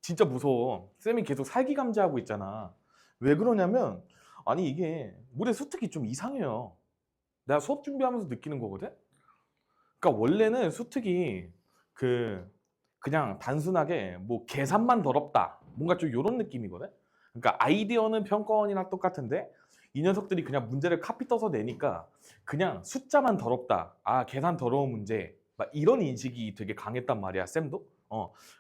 진짜 무서워. 쌤이 계속 살기감지하고 있잖아. 왜 그러냐면 아니 이게 물의 수특이 좀 이상해요. 내가 수업 준비하면서 느끼는 거거든. 그러니까 원래는 수특이 그 그냥 단순하게 뭐 계산만 더럽다 뭔가 좀 이런 느낌이거든. 그러니까 아이디어는 평가원이랑 똑같은데 이 녀석들이 그냥 문제를 카피 떠서 내니까 그냥 숫자만 더럽다, 아 계산 더러운 문제, 막 이런 인식이 되게 강했단 말이야 쌤도.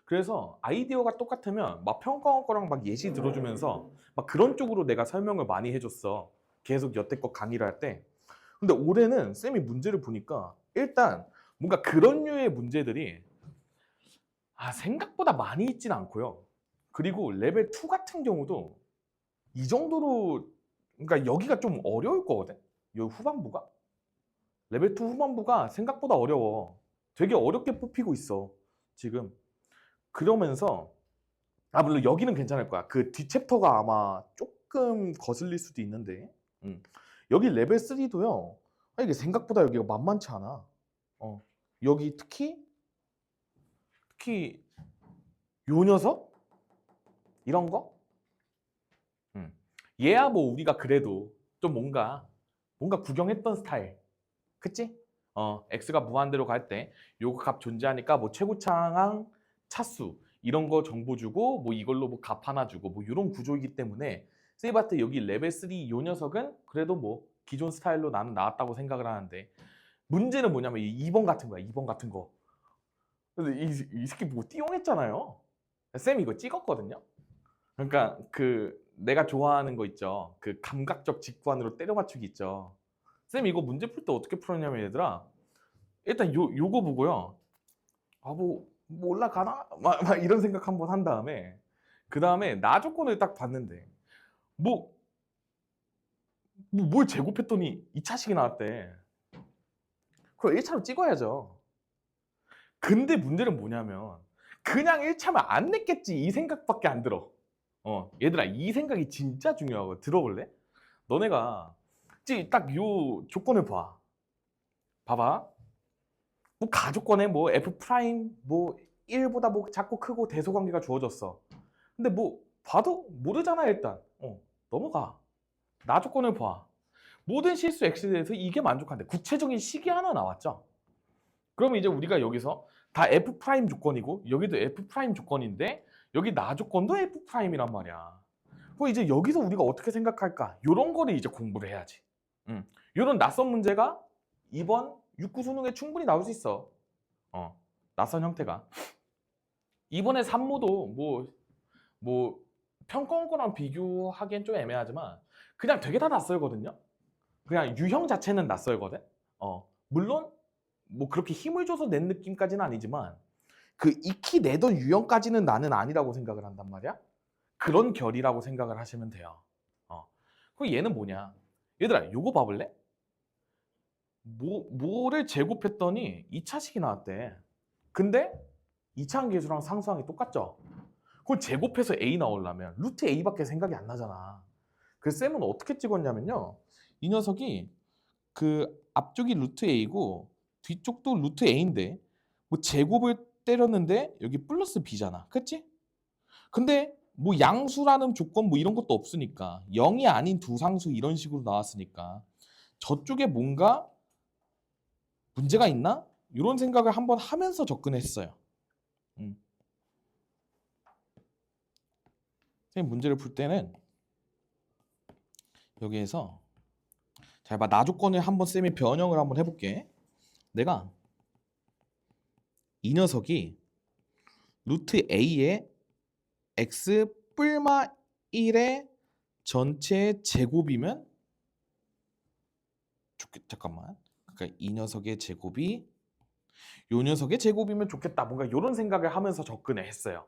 그래서 아이디어가 똑같으면 막 평가원 거랑 막 예시 들어주면서 막 그런 쪽으로 내가 설명을 많이 해줬어, 계속 여태껏 강의를 할때. 근데 올해는 쌤이 문제를 보니까 일단 뭔가 그런 류의 문제들이 생각보다 많이 있진 않고요. 그리고 레벨 2 같은 경우도 이 정도로, 그러니까 여기가 좀 어려울 거거든. 요 후반부가, 레벨 2 후반부가 생각보다 어려워. 되게 어렵게 뽑히고 있어 지금. 그러면서 물론 여기는 괜찮을 거야. 그 뒷 챕터가 아마 조금 거슬릴 수도 있는데, 여기 레벨 3도요. 이게 생각보다 여기가 만만치 않아. 여기 특히 요 녀석 이런 거, 얘야 뭐 우리가 그래도 좀 뭔가 구경했던 스타일, 그치? x가 무한대로 갈 때 요거 값 존재하니까 뭐 최고차항 차수 이런 거 정보 주고 뭐 이걸로 뭐 값 하나 주고 뭐 이런 구조이기 때문에 세이바트 여기 레벨 3 요 녀석은 그래도 뭐 기존 스타일로 나는 나왔다고 생각을 하는데, 문제는 뭐냐면 이 2번 같은 거야. 2번 같은 거. 근데 이 새끼 뭐 띠용했잖아요. 쌤 이거 찍었거든요. 그러니까 그 내가 좋아하는 거 있죠. 그 감각적 직관으로 때려 맞추기 있죠. 쌤 이거 문제 풀 때 어떻게 풀었냐면 얘들아, 일단 요거 보고요. 뭐 올라가나? 막 이런 생각 한번 한 다음에 그 다음에 나 조건을 딱 봤는데 뭐 뭘 제곱했더니 2차식이 나왔대. 그럼 1차로 찍어야죠. 근데 문제는 뭐냐면 그냥 1차면 안 냈겠지 이 생각밖에 안 들어. 얘들아 이 생각이 진짜 중요하고, 들어볼래? 너네가 딱 요 조건을 봐봐. 뭐 가조건에 뭐 f 프라임 뭐 1보다 뭐 작고 크고 대소관계가 주어졌어. 근데 뭐 봐도 모르잖아 일단. 넘어가. 나 조건을 봐. 모든 실수 x에 대해서 이게 만족한대. 구체적인 식이 하나 나왔죠. 그러면 이제 우리가 여기서 다 f 프라임 조건이고 여기도 f 프라임 조건인데 여기 나 조건도 f 프라임이란 말이야. 그럼 이제 여기서 우리가 어떻게 생각할까? 요런 거를 이제 공부를 해야지. 요런 낯선 문제가 이번 6구 수능에 충분히 나올 수 있어. 낯선 형태가. 이번에 산모도 뭐 평가원 거랑 비교하기엔 좀 애매하지만 그냥 되게 다 낯설거든요. 그냥 유형 자체는 낯설거든. 물론 뭐 그렇게 힘을 줘서 낸 느낌까지는 아니지만 그 익히 내던 유형까지는 나는 아니라고 생각을 한단 말이야. 그런 결이라고 생각을 하시면 돼요. 그럼 얘는 뭐냐? 얘들아 요거 봐볼래? 뭐를 제곱했더니 2차식이 나왔대. 근데 2차항 계수랑 상수항이 똑같죠? 그걸 제곱해서 A 나오려면 루트 A밖에 생각이 안 나잖아. 그래서 쌤은 어떻게 찍었냐면요. 이 녀석이 그 앞쪽이 루트 A고 뒤쪽도 루트 A인데 뭐 제곱을 때렸는데 여기 플러스 B잖아. 그치? 근데 뭐 양수라는 조건 뭐 이런 것도 없으니까 0이 아닌 두 상수 이런 식으로 나왔으니까 저쪽에 뭔가 문제가 있나? 이런 생각을 한번 하면서 접근했어요. 선생님 문제를 풀 때는 여기에서 잘 봐. 나 조건을 한번 쌤이 변형을 한번 해볼게. 내가 이 녀석이 루트 A의 x 뿔마 1의 전체 제곱이면 잠깐만. 그러니까 이 녀석의 제곱이 요 녀석의 제곱이면 좋겠다. 뭔가 이런 생각을 하면서 접근을 했어요.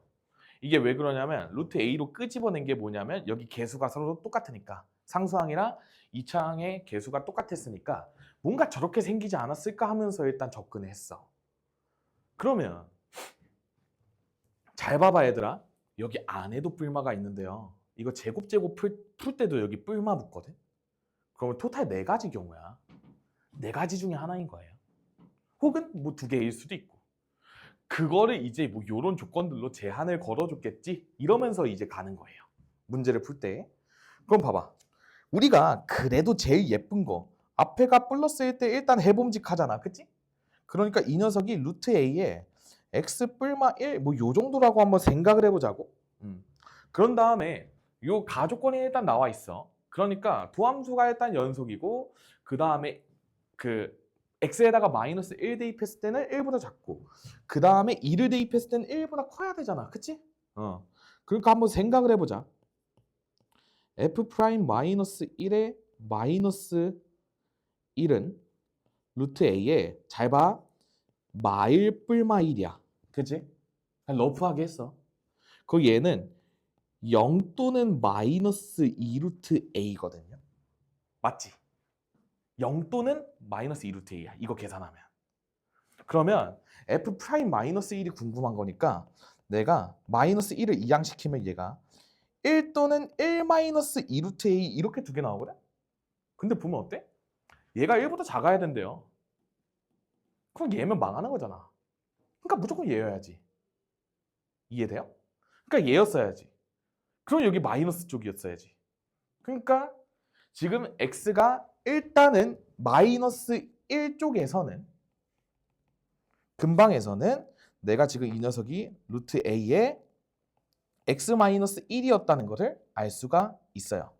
이게 왜 그러냐면 루트 A로 끄집어낸 게 뭐냐면 여기 개수가 서로 똑같으니까, 상수항이랑 2차항의 개수가 똑같았으니까 뭔가 저렇게 생기지 않았을까 하면서 일단 접근을 했어. 그러면 잘 봐봐 얘들아. 여기 안에도 뿔마가 있는데요. 이거 제곱 풀 때도 여기 뿔마 붙거든. 그러면 토탈 4가지 경우야. 4가지 중에 하나인 거예요. 혹은 뭐 2개일 수도 있고. 그거를 이제 뭐 요런 조건들로 제한을 걸어줬겠지 이러면서 이제 가는 거예요. 문제를 풀 때. 그럼 봐봐. 우리가 그래도 제일 예쁜 거 앞에가 플러스일 때 일단 해봄직하잖아. 그치? 그러니까 이 녀석이 루트 a에 x 뿔마 1 뭐 요 정도라고 한번 생각을 해보자고. 그런 다음에 요 가조건이 일단 나와 있어. 그러니까 도함수가 일단 연속이고 그 다음에 그 x에다가 마이너스 1 대입했을 때는 1보다 작고 그 다음에 2를 대입했을 때는 1보다 커야 되잖아. 그치? 그러니까 한번 생각을 해보자. f 프라임 마이너스 1에 마이너스 1은 루트 a에 잘 봐. 마일 뿔마 1이야. 그치? 러프하게 했어. 그 얘는 0 또는 마이너스 2 루트 a거든요. 맞지? 0 또는 마이너스 2 루트 a야. 이거 계산하면. 그러면 f 프라임 마이너스 1이 궁금한 거니까 내가 마이너스 1을 이항시키면 얘가 1 또는 1 마이너스 2 루트 a 이렇게 두 개 나오거든? 근데 보면 어때? 얘가 1보다 작아야 된대요. 그럼 얘면 망하는 거잖아. 그러니까 무조건 얘여야지. 이해돼요? 그러니까 얘였어야지. 그럼 여기 마이너스 쪽이었어야지. 그러니까 지금 x가 일단은 마이너스 1 쪽에서는 근방에서는 내가 지금 이 녀석이 루트 a에 x-1이었다는 것을 알 수가 있어요.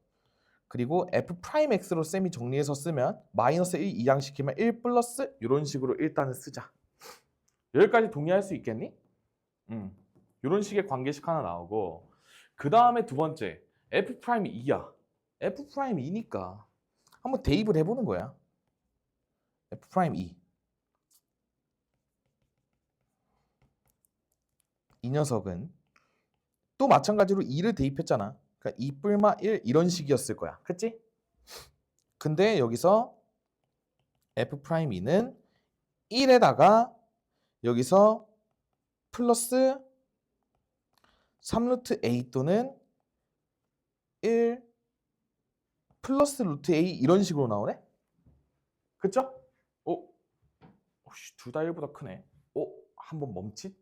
그리고 f 프라임 x로 쌤이 정리해서 쓰면 마이너스 1 이항시키면 1 플러스 이런 식으로 일단은 쓰자. 여기까지 동의할 수 있겠니? 이런 식의 관계식 하나 나오고 그 다음에 두 번째 f 프라임 2야. f 프라임 2니까 한번 대입을 해보는 거야. f 프라임 2. 이 녀석은 또 마찬가지로 2를 대입했잖아. 그러니까 2 뿔마 1 이런 식이었을 거야. 그치? 근데 여기서 f 프라임 2는 1에다가 여기서 플러스 3 루트 a 또는 1 플러스 루트 a 이런 식으로 나오네? 그쵸? 둘 다 1보다 크네. 한번 멈칫?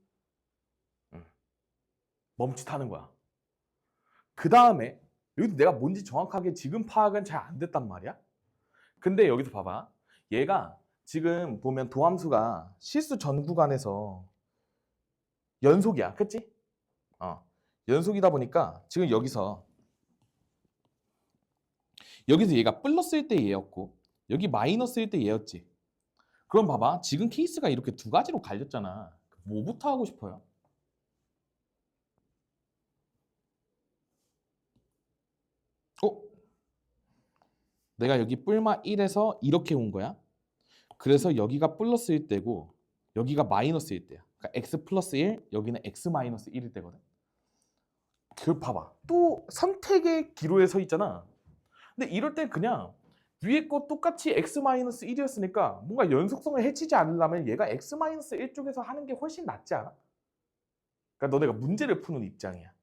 멈칫하는 거야. 그 다음에 여기도 내가 뭔지 정확하게 지금 파악은 잘 안 됐단 말이야. 근데 여기서 봐봐. 얘가 지금 보면 도함수가 실수 전 구간에서 연속이야. 그치? 연속이다 보니까 지금 여기서 얘가 플러스일 때 얘였고 여기 마이너스일 때 얘였지. 그럼 봐봐. 지금 케이스가 이렇게 두 가지로 갈렸잖아. 뭐부터 하고 싶어요? 내가 여기 뿔마 1에서 이렇게 온 거야. 그래서 여기가 플러스일 때고 여기가 마이너스일 때야. 그러니까 x 플러스 1, 여기는 x 마이너스 1일 때거든. 그 봐봐. 또 선택의 기로에 서 있잖아. 근데 이럴 때 그냥 위에 거 똑같이 x 마이너스 1이었으니까 뭔가 연속성을 해치지 않으려면 얘가 x 마이너스 1 쪽에서 하는 게 훨씬 낫지 않아? 그러니까 너네가 문제를 푸는 입장이야.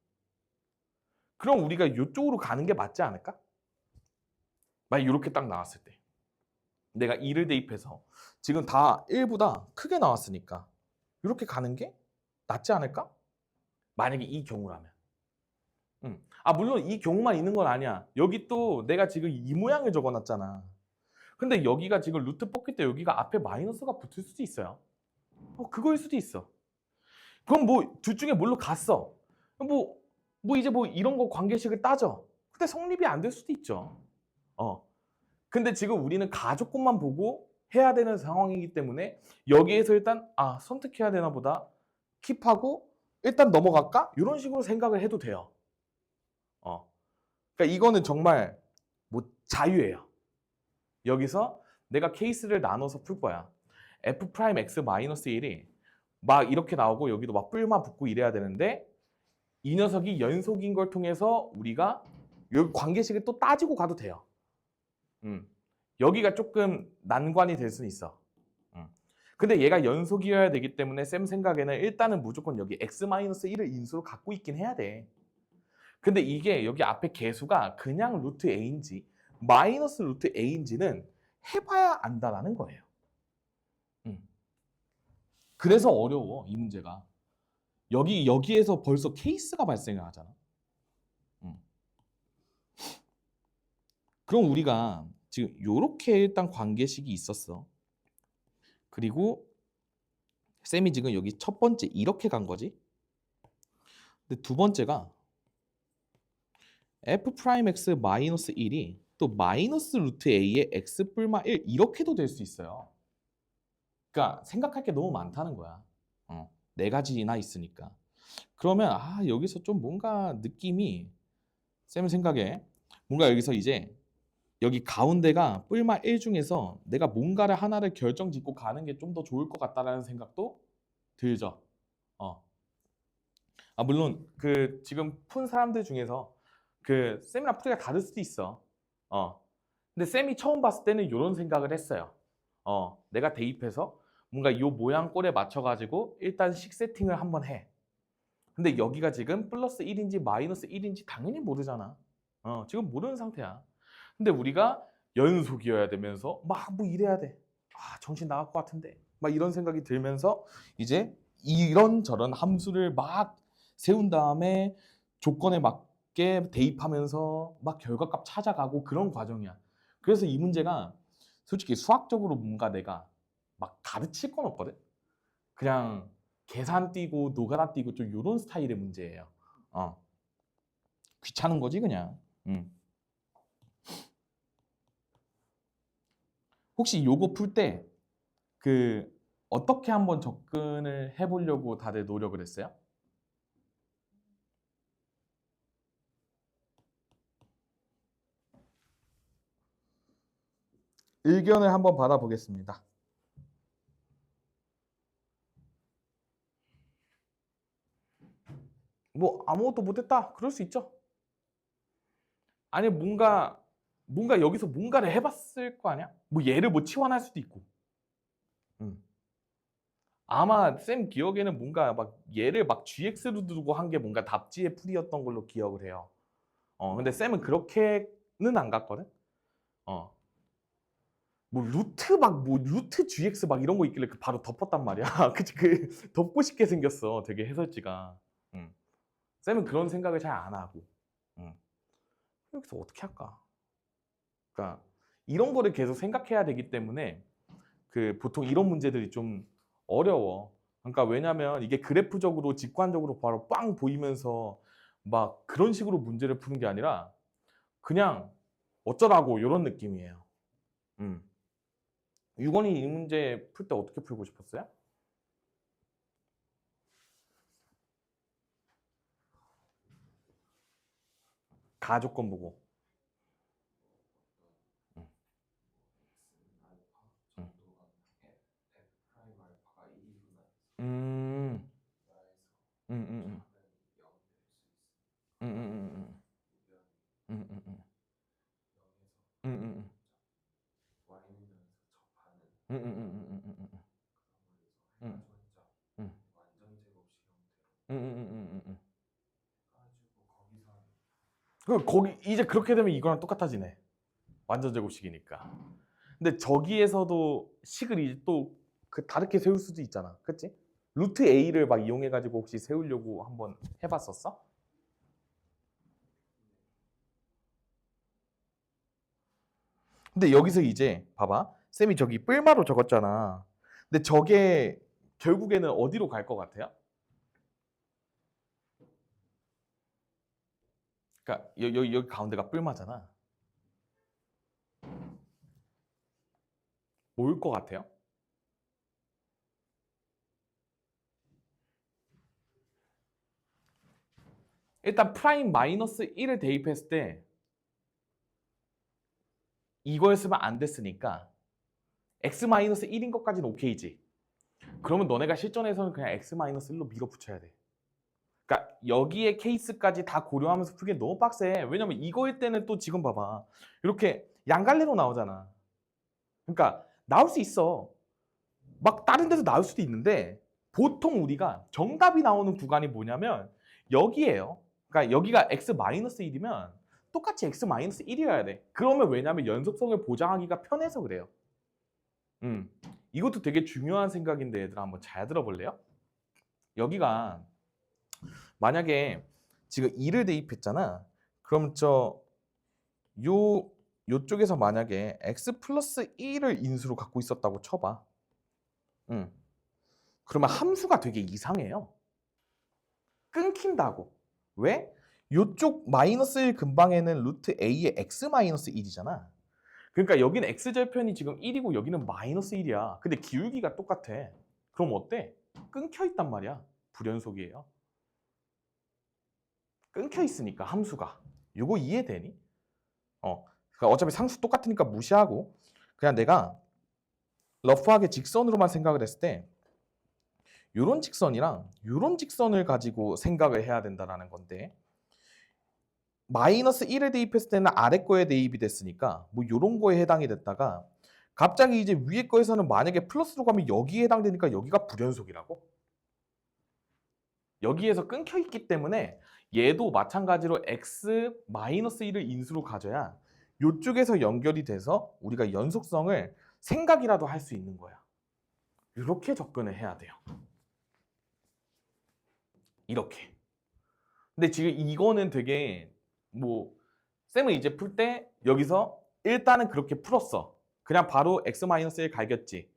그럼 우리가 이쪽으로 가는 게 맞지 않을까? 만약 이렇게 딱 나왔을 때 내가 2를 대입해서 지금 다 1보다 크게 나왔으니까 이렇게 가는 게 낫지 않을까? 만약에 이 경우라면. 물론 이 경우만 있는 건 아니야. 여기 또 내가 지금 이 모양을 적어놨잖아. 근데 여기가 지금 루트 뽑기 때 여기가 앞에 마이너스가 붙을 수도 있어요. 그거일 수도 있어. 그럼 뭐 둘 중에 뭘로 갔어? 뭐 이제 뭐 이런 거 관계식을 따져. 근데 성립이 안 될 수도 있죠. 근데 지금 우리는 가조건만 보고 해야 되는 상황이기 때문에 여기에서 일단 선택해야 되나 보다 킵하고 일단 넘어갈까? 이런 식으로 생각을 해도 돼요. 그러니까 이거는 정말 뭐 자유예요. 여기서 내가 케이스를 나눠서 풀 거야. f 프라임 x 마이너스 1이 막 이렇게 나오고 여기도 막 뿔만 붙고 이래야 되는데 이 녀석이 연속인 걸 통해서 우리가 여기 관계식을 또 따지고 가도 돼요. 여기가 조금 난관이 될 수는 있어. 근데 얘가 연속이어야 되기 때문에 쌤 생각에는 일단은 무조건 여기 x-1을 인수로 갖고 있긴 해야 돼. 근데 이게 여기 앞에 개수가 그냥 루트 a인지 마이너스 루트 a인지는 해봐야 안다라는 거예요. 그래서 어려워 이 문제가. 여기에서 벌써 케이스가 발생을 하잖아. 그럼 우리가 지금 요렇게 일단 관계식이 있었어. 그리고 쌤이 지금 여기 첫 번째 이렇게 간 거지. 근데 두 번째가 f'x 마이너스 1이 또 마이너스 루트 a의 x 뿔마 1 이렇게도 될 수 있어요. 그러니까 생각할 게 너무 많다는 거야. 네 가지나 있으니까. 그러면 여기서 좀 뭔가 느낌이 쌤 생각에 뭔가 여기서 이제 여기 가운데가 뿔마 1 중에서 내가 뭔가를 하나를 결정짓고 가는 게 좀 더 좋을 것 같다라는 생각도 들죠. 물론 그 지금 푼 사람들 중에서 그 쌤이랑 풀이가 다를 수도 있어. 근데 쌤이 처음 봤을 때는 이런 생각을 했어요. 내가 대입해서 뭔가 이 모양 꼴에 맞춰가지고 일단 식 세팅을 한번 해. 근데 여기가 지금 플러스 1인지 마이너스 1인지 당연히 모르잖아. 지금 모르는 상태야. 근데 우리가 연속이어야 되면서 막 뭐 이래야 돼. 정신 나갈 것 같은데. 막 이런 생각이 들면서 이제 이런저런 함수를 막 세운 다음에 조건에 맞게 대입하면서 막 결과값 찾아가고 그런 과정이야. 그래서 이 문제가 솔직히 수학적으로 뭔가 내가 막 가르칠 건 없거든. 그냥 계산 띄고 노가다 띄고 좀 이런 스타일의 문제예요. 귀찮은 거지 그냥. 혹시 요거 풀 때 그 어떻게 한번 접근을 해보려고 다들 노력을 했어요? 의견을 한번 받아보겠습니다. 뭐 아무것도 못했다 그럴 수 있죠. 아니 뭔가 여기서 뭔가를 해봤을 거 아니야? 뭐 얘를 뭐 치환할 수도 있고. 아마 쌤 기억에는 뭔가 막 얘를 막 GX로 두고 한 게 뭔가 답지의 풀이였던 걸로 기억을 해요. 근데 쌤은 그렇게는 안 갔거든. 뭐 루트 GX 막 이런 거 있길래 바로 덮었단 말이야. 그치 덮고 싶게 생겼어. 되게 해설지가. 쌤은 그런 생각을 잘 안 하고. 여기서 어떻게 할까? 그러니까 이런 거를 계속 생각해야 되기 때문에 그 보통 이런 문제들이 좀 어려워. 그러니까 왜냐면 이게 그래프적으로 직관적으로 바로 빵 보이면서 막 그런 식으로 문제를 푸는 게 아니라 그냥 어쩌라고 이런 느낌이에요. 유건이 이 문제 풀 때 어떻게 풀고 싶었어요? 가조건 보고. 음, 음, 음, 음, 음, 음, 음, 음, 음, 음, 음, 음, 음, 음, 음, 음, 음, 음, 음, 그 거기 이제 그렇게 되면 이거랑 똑같아지네. 완전 제곱식이니까. 근데 저기에서도 식을 이제 또 그 다르게 세울 수도 있잖아. 그치? 루트 A를 막 이용해가지고 혹시 세우려고 한번 해봤었어? 근데 여기서 이제 봐봐. 쌤이 저기 뿔마로 적었잖아. 근데 저게 결국에는 어디로 갈 것 같아요? 그러니까 여기 가운데가 뿔마잖아. 뭘 것 같아요? 일단 프라임 마이너스 1을 대입했을 때 이거였으면 안 됐으니까 x 마이너스 1인 것까지는 오케이지. 그러면 너네가 실전에서는 그냥 x 마이너스 1로 밀어붙여야 돼. 그러니까 여기에 케이스까지 다 고려하면서 풀기 너무 빡세. 왜냐면 이거일 때는 또 지금 봐봐. 이렇게 양갈래로 나오잖아. 그러니까 나올 수 있어. 막 다른 데서 나올 수도 있는데 보통 우리가 정답이 나오는 구간이 뭐냐면 여기에요. 그러니까 여기가 x-1이면 똑같이 x-1이어야 돼. 그러면 왜냐면 연속성을 보장하기가 편해서 그래요. 이것도 되게 중요한 생각인데 얘들아 한번 잘 들어볼래요? 여기가 만약에 지금 2를 대입했잖아. 그럼 요쪽에서 만약에 x 플러스 1을 인수로 갖고 있었다고 쳐봐. 그러면 함수가 되게 이상해요. 끊긴다고. 왜? 요쪽 마이너스 1 근방에는 루트 a의 x 마이너스 1이잖아. 그러니까 여기는 x절편이 지금 1이고 여기는 마이너스 1이야. 근데 기울기가 똑같아. 그럼 어때? 끊겨 있단 말이야. 불연속이에요. 끊겨 있으니까 함수가. 요거 이해되니? 그러니까 어차피 상수 똑같으니까 무시하고 그냥 내가 러프하게 직선으로만 생각을 했을 때 요런 직선이랑 요런 직선을 가지고 생각을 해야 된다라는 건데 마이너스 1에 대입했을 때는 아래 거에 대입이 됐으니까 뭐 요런 거에 해당이 됐다가 갑자기 이제 위에 거에서는 만약에 플러스로 가면 여기에 해당되니까 여기가 불연속이라고? 여기에서 끊겨 있기 때문에 얘도 마찬가지로 x 마이너스 1을 인수로 가져야 이쪽에서 연결이 돼서 우리가 연속성을 생각이라도 할 수 있는 거야. 이렇게 접근을 해야 돼요. 이렇게. 근데 지금 이거는 되게 쌤은 이제 풀 때 여기서 일단은 그렇게 풀었어. 그냥 바로 x-1 갈겼지.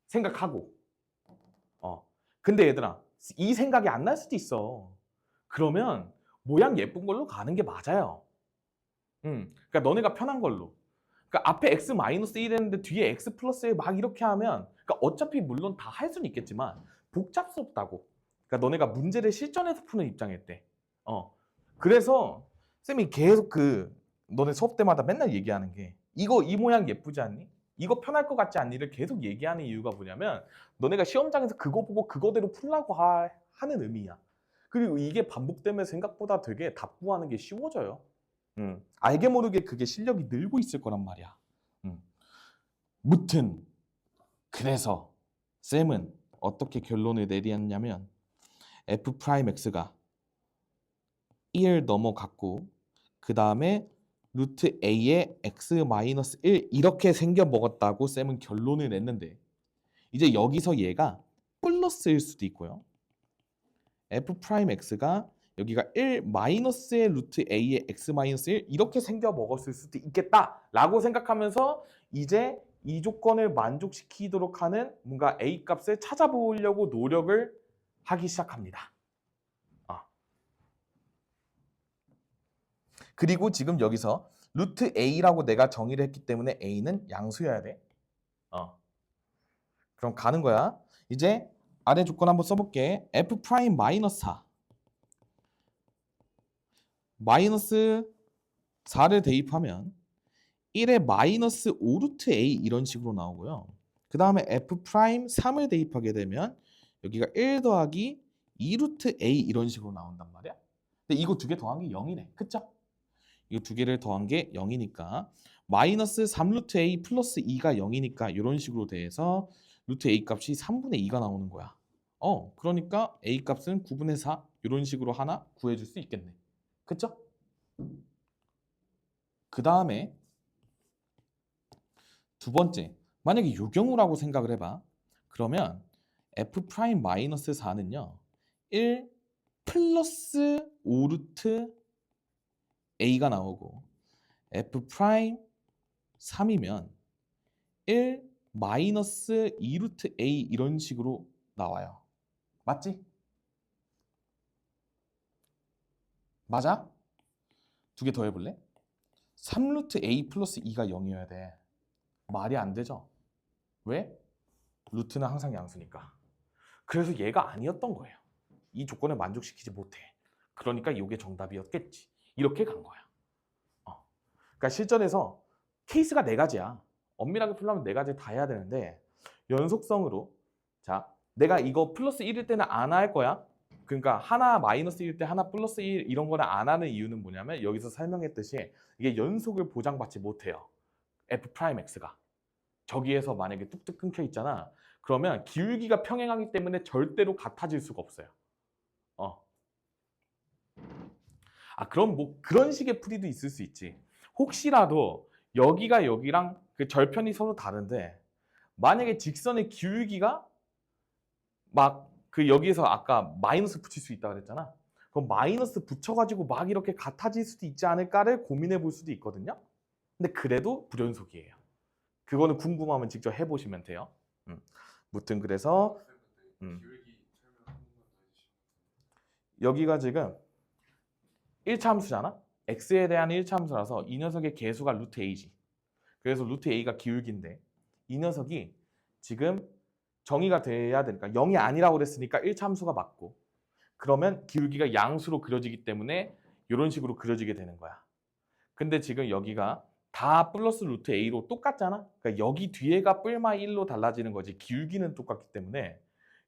생각하고. 근데 얘들아, 이 생각이 안 날 수도 있어. 그러면 모양 예쁜 걸로 가는 게 맞아요. 그러니까 너네가 편한 걸로. 그러니까 앞에 x-1 했는데 뒤에 x 플러스 1 막 이렇게 하면 그러니까 어차피 물론 다 할 수는 있겠지만 복잡스럽다고. 그러니까 너네가 문제를 실전에서 푸는 입장일 때. 그래서 쌤이 계속 너네 수업 때마다 맨날 얘기하는 게 이 모양 예쁘지 않니? 이거 편할 것 같지 않니?를 계속 얘기하는 이유가 뭐냐면 너네가 시험장에서 그거 보고 그거대로 풀라고 하는 의미야. 그리고 이게 반복되면 생각보다 되게 답구하는 게 쉬워져요. 알게 모르게 그게 실력이 늘고 있을 거란 말이야. 무튼 그래서 쌤은 어떻게 결론을 내리었냐면 f'x가 1 넘어갔고 그 다음에 루트 a의 x-1 이렇게 생겨 먹었다고 쌤은 결론을 냈는데 이제 여기서 얘가 플러스일 수도 있고요. f'x가 여기가 1 마이너스의 루트 a의 x-1 이렇게 생겨 먹었을 수도 있겠다라고 생각하면서 이제 이 조건을 만족시키도록 하는 뭔가 a 값을 찾아보려고 노력을 하기 시작합니다. 그리고 지금 여기서 루트 a라고 내가 정의를 했기 때문에 a는 양수여야 돼. 그럼 가는 거야. 이제 아래 조건 한번 써볼게. f 프라임 마이너스 4 마이너스 4를 대입하면 1에 마이너스 5루트 a 이런 식으로 나오고요. 그 다음에 f 프라임 3을 대입하게 되면 여기가 1 더하기 2루트 a 이런 식으로 나온단 말이야. 근데 이거 두 개 더한 게 0이네. 그쵸? 이 두 개를 더한 게 0이니까 마이너스 3루트 a 플러스 2가 0이니까 이런 식으로 돼서 루트 a 값이 3분의 2가 나오는 거야. 그러니까 a 값은 9분의 4 이런 식으로 하나 구해줄 수 있겠네. 그쵸? 그 다음에 두 번째, 만약에 요 경우라고 생각을 해봐. 그러면 f 프라임 마이너스 4는요 1 플러스 5루트 a가 나오고 f 프라임 3이면 1 마이너스 2루트 a 이런 식으로 나와요. 맞지? 맞아? 두 개 더 해볼래? 3루트 a 플러스 2가 0이어야 돼. 말이 안 되죠? 왜? 루트는 항상 양수니까. 그래서 얘가 아니었던 거예요. 이 조건을 만족시키지 못해. 그러니까 이게 정답이었겠지. 이렇게 간 거야. 그러니까 실전에서 케이스가 네 가지야. 엄밀하게 풀려면 네 가지 다 해야 되는데 연속성으로 자 내가 이거 플러스 1일 때는 안 할 거야. 그러니까 하나 마이너스 1일 때 하나 플러스 1 이런 거는 안 하는 이유는 뭐냐면 여기서 설명했듯이 이게 연속을 보장받지 못해요. f'x가. 저기에서 만약에 뚝뚝 끊겨 있잖아. 그러면 기울기가 평행하기 때문에 절대로 같아질 수가 없어요. 그럼 뭐 그런 식의 풀이도 있을 수 있지. 혹시라도 여기가 여기랑 그 절편이 서로 다른데 만약에 직선의 기울기가 막 그 여기에서 아까 마이너스 붙일 수 있다고 그랬잖아. 그럼 마이너스 붙여가지고 막 이렇게 같아질 수도 있지 않을까를 고민해 볼 수도 있거든요. 근데 그래도 불연속이에요. 그거는 궁금하면 직접 해보시면 돼요. 무튼 그래서 여기가 지금 1차 함수잖아. x에 대한 1차 함수라서 이 녀석의 개수가 루트 a지. 그래서 루트 a가 기울기인데 이 녀석이 지금 정의가 돼야 되니까 0이 아니라고 그랬으니까 1차 함수가 맞고, 그러면 기울기가 양수로 그려지기 때문에 이런 식으로 그려지게 되는 거야. 근데 지금 여기가 다 플러스 루트 a로 똑같잖아. 그러니까 여기 뒤에가 뿔마 1로 달라지는 거지 기울기는 똑같기 때문에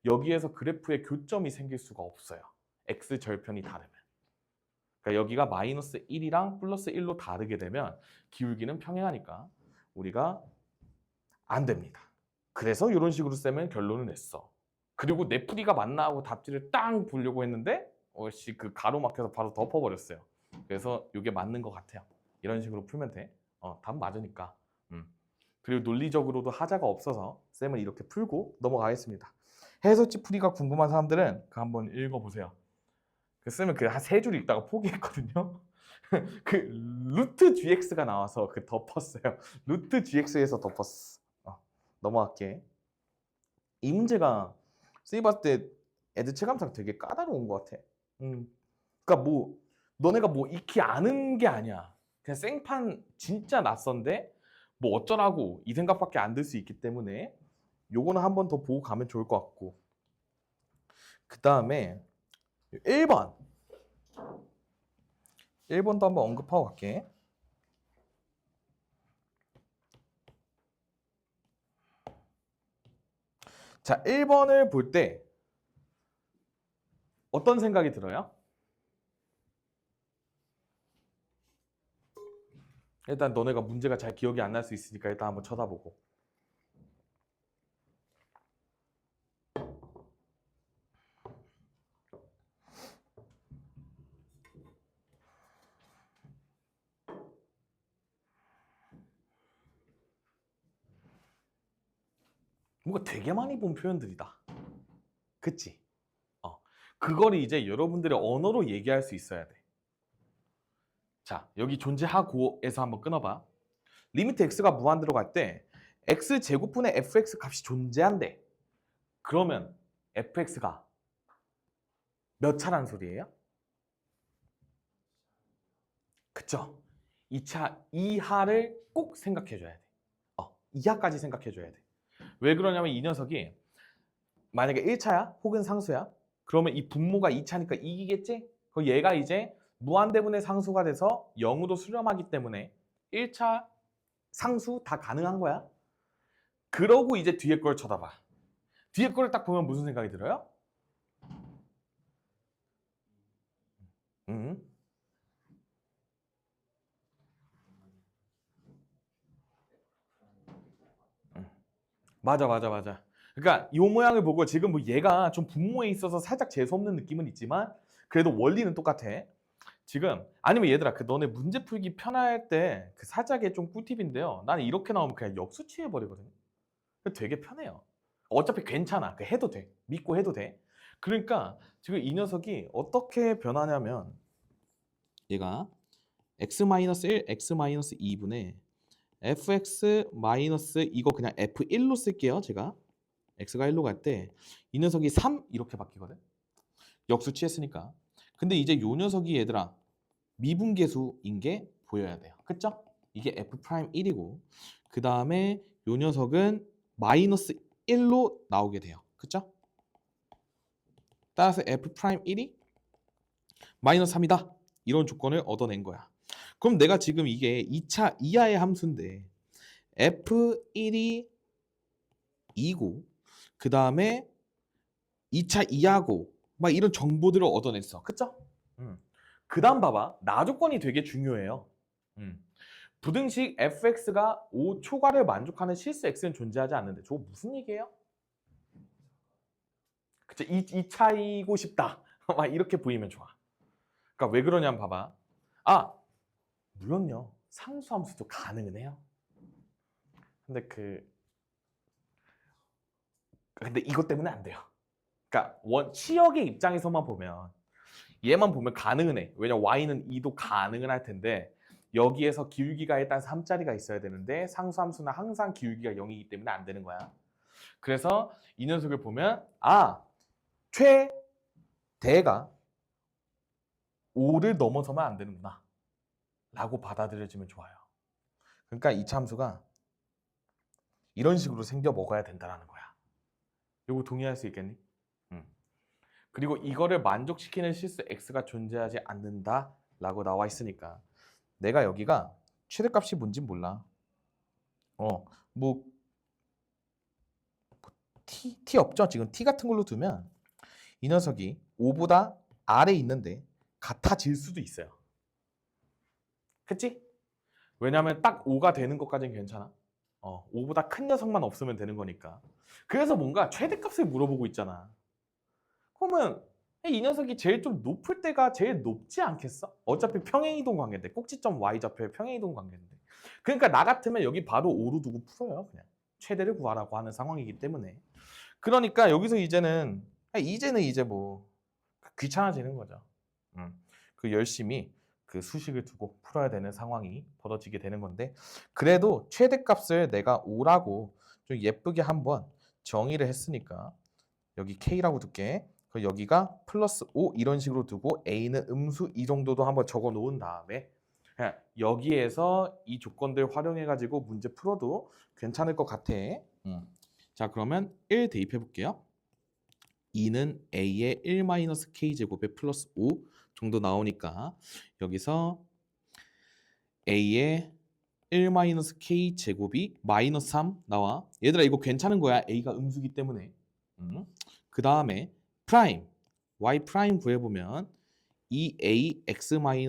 여기에서 그래프에 교점이 생길 수가 없어요. x 절편이 다르면. 그러니까 여기가 마이너스 1이랑 플러스 1로 다르게 되면 기울기는 평행하니까 우리가 안 됩니다. 그래서 이런 식으로 쌤은 결론을 냈어. 그리고 내 풀이가 맞나 하고 답지를 땅 보려고 했는데 어씨 그 가로막혀서 바로 덮어버렸어요. 그래서 이게 맞는 것 같아요. 이런 식으로 풀면 돼. 답 맞으니까. 그리고 논리적으로도 하자가 없어서 쌤은 이렇게 풀고 넘어가겠습니다. 해설지 풀이가 궁금한 사람들은 그 한번 읽어보세요. 그 쌤은 그 한 세 줄 읽다가 포기했거든요. 그 루트 gx가 나와서 그 덮었어요. 루트 gx에서 덮었어. 넘어갈게. 이 문제가 쌤이 봤을 때 애들 체감상 되게 까다로운 것 같아. 그러니까 뭐 너네가 뭐 익히 아는 게 아니야. 그냥 생판 진짜 낯선데 뭐 어쩌라고 이 생각밖에 안 들 수 있기 때문에 요거는 한 번 더 보고 가면 좋을 것 같고, 그 다음에 1번 1번도 한번 언급하고 갈게. 자, 1번을 볼 때 어떤 생각이 들어요? 일단 너네가 문제가 잘 기억이 안 날 수 있으니까 일단 한번 쳐다보고. 뭔가 되게 많이 본 표현들이다. 그치? 그거를 이제 여러분들의 언어로 얘기할 수 있어야 돼. 자, 여기 존재하고에서 한번 끊어봐. 리미트 x가 무한대로 갈 때 x제곱분의 fx 값이 존재한대. 그러면 fx가 몇 차란 소리예요? 그쵸? 2차 이하를 꼭 생각해줘야 돼. 이하까지 생각해줘야 돼. 왜 그러냐면 이 녀석이 만약에 1차야 혹은 상수야, 그러면 이 분모가 2차니까 이기겠지? 그럼 얘가 이제 무한대분의 상수가 돼서 0으로 수렴하기 때문에 1차 상수 다 가능한 거야. 그러고 이제 뒤에 걸 쳐다봐. 뒤에 거를 딱 보면 무슨 생각이 들어요? 음. 맞아, 맞아, 맞아. 그러니까 이 모양을 보고 지금 뭐 얘가 좀 분모에 있어서 살짝 재수없는 느낌은 있지만 그래도 원리는 똑같아. 지금 아니면 얘들아 그 너네 문제 풀기 편할 때 그 살짝의 좀 꿀팁인데요. 나는 이렇게 나오면 그냥 역수 취해버리거든. 되게 편해요. 어차피 괜찮아. 그 해도 돼. 믿고 해도 돼. 그러니까 지금 이 녀석이 어떻게 변하냐면 얘가 x-1, x-2분의 fx 마이너스 이거 그냥 f1로 쓸게요. 제가 x가 1로 갈 때 이 녀석이 3 이렇게 바뀌거든. 역수 취했으니까. 근데 이제 요 녀석이 얘들아 미분계수인 게 보여야 돼요. 그쵸? 이게 f'1이고 그 다음에 요 녀석은 마이너스 1로 나오게 돼요. 그쵸? 따라서 f'1이 마이너스 3이다. 이런 조건을 얻어낸 거야. 그럼 내가 지금 이게 2차 이하의 함수인데 f1이 2고 그 다음에 2차 이하고 막 이런 정보들을 얻어냈어. 그쵸? 그 다음 봐봐. 나 조건이 되게 중요해요. 부등식 fx가 5 초과를 만족하는 실수 x는 존재하지 않는데 저거 무슨 얘기예요? 그쵸? 이 차이고 싶다. 막 이렇게 보이면 좋아. 그러니까 왜 그러냐면 봐봐. 물론요. 상수함수도 가능은 해요. 근데 근데 이것 때문에 안 돼요. 그러니까 치역의 입장에서만 보면 얘만 보면 가능은 해. 왜냐면 y는 2도 가능은 할 텐데 여기에서 기울기가 일단 3짜리가 있어야 되는데 상수함수는 항상 기울기가 0이기 때문에 안 되는 거야. 그래서 이 녀석을 보면 최대가 5를 넘어서면 안 되는구나 라고 받아들여지면 좋아요. 그러니까 이 참수가 이런 식으로 생겨 먹어야 된다는 거야. 이거 동의할 수 있겠니? 그리고 이거를 만족시키는 실수 x가 존재하지 않는다 라고 나와 있으니까 내가 여기가 최대값이 뭔지 몰라. 뭐 t 없죠? 지금 t 같은 걸로 두면 이 녀석이 5보다 아래에 있는데 같아질 수도 있어요. 그치? 왜냐면 딱 5가 되는 것까지는 괜찮아. 5보다 큰 녀석만 없으면 되는 거니까. 그래서 뭔가 최대값을 물어보고 있잖아. 그러면 이 녀석이 제일 좀 높을 때가 제일 높지 않겠어? 어차피 평행이동 관계인데 꼭지점 y좌표의 평행이동 관계인데 그러니까 나 같으면 여기 바로 5로 두고 풀어요. 그냥 최대를 구하라고 하는 상황이기 때문에 그러니까 여기서 이제는 이제 뭐 귀찮아지는 거죠. 그 열심히 그 수식을 두고 풀어야 되는 상황이 벌어지게 되는 건데 그래도 최대값을 내가 5라고 좀 예쁘게 한번 정의를 했으니까 여기 K라고 둘게. 여기가 플러스 5 이런 식으로 두고 A는 음수 이 정도도 한번 적어 놓은 다음에 그냥 여기에서 이 조건들 활용해 가지고 문제 풀어도 괜찮을 것 같아. 자 그러면 1 대입해 볼게요. 2는 A의 1-K제곱에 플러스 5 정도 나오니까 여기서 A의 1-K제곱이 마이너스 3 나와. 얘들아 이거 괜찮은 거야. A가 음수기 때문에. 그 다음에 프라임 y 프라임 구해보면 2ax-k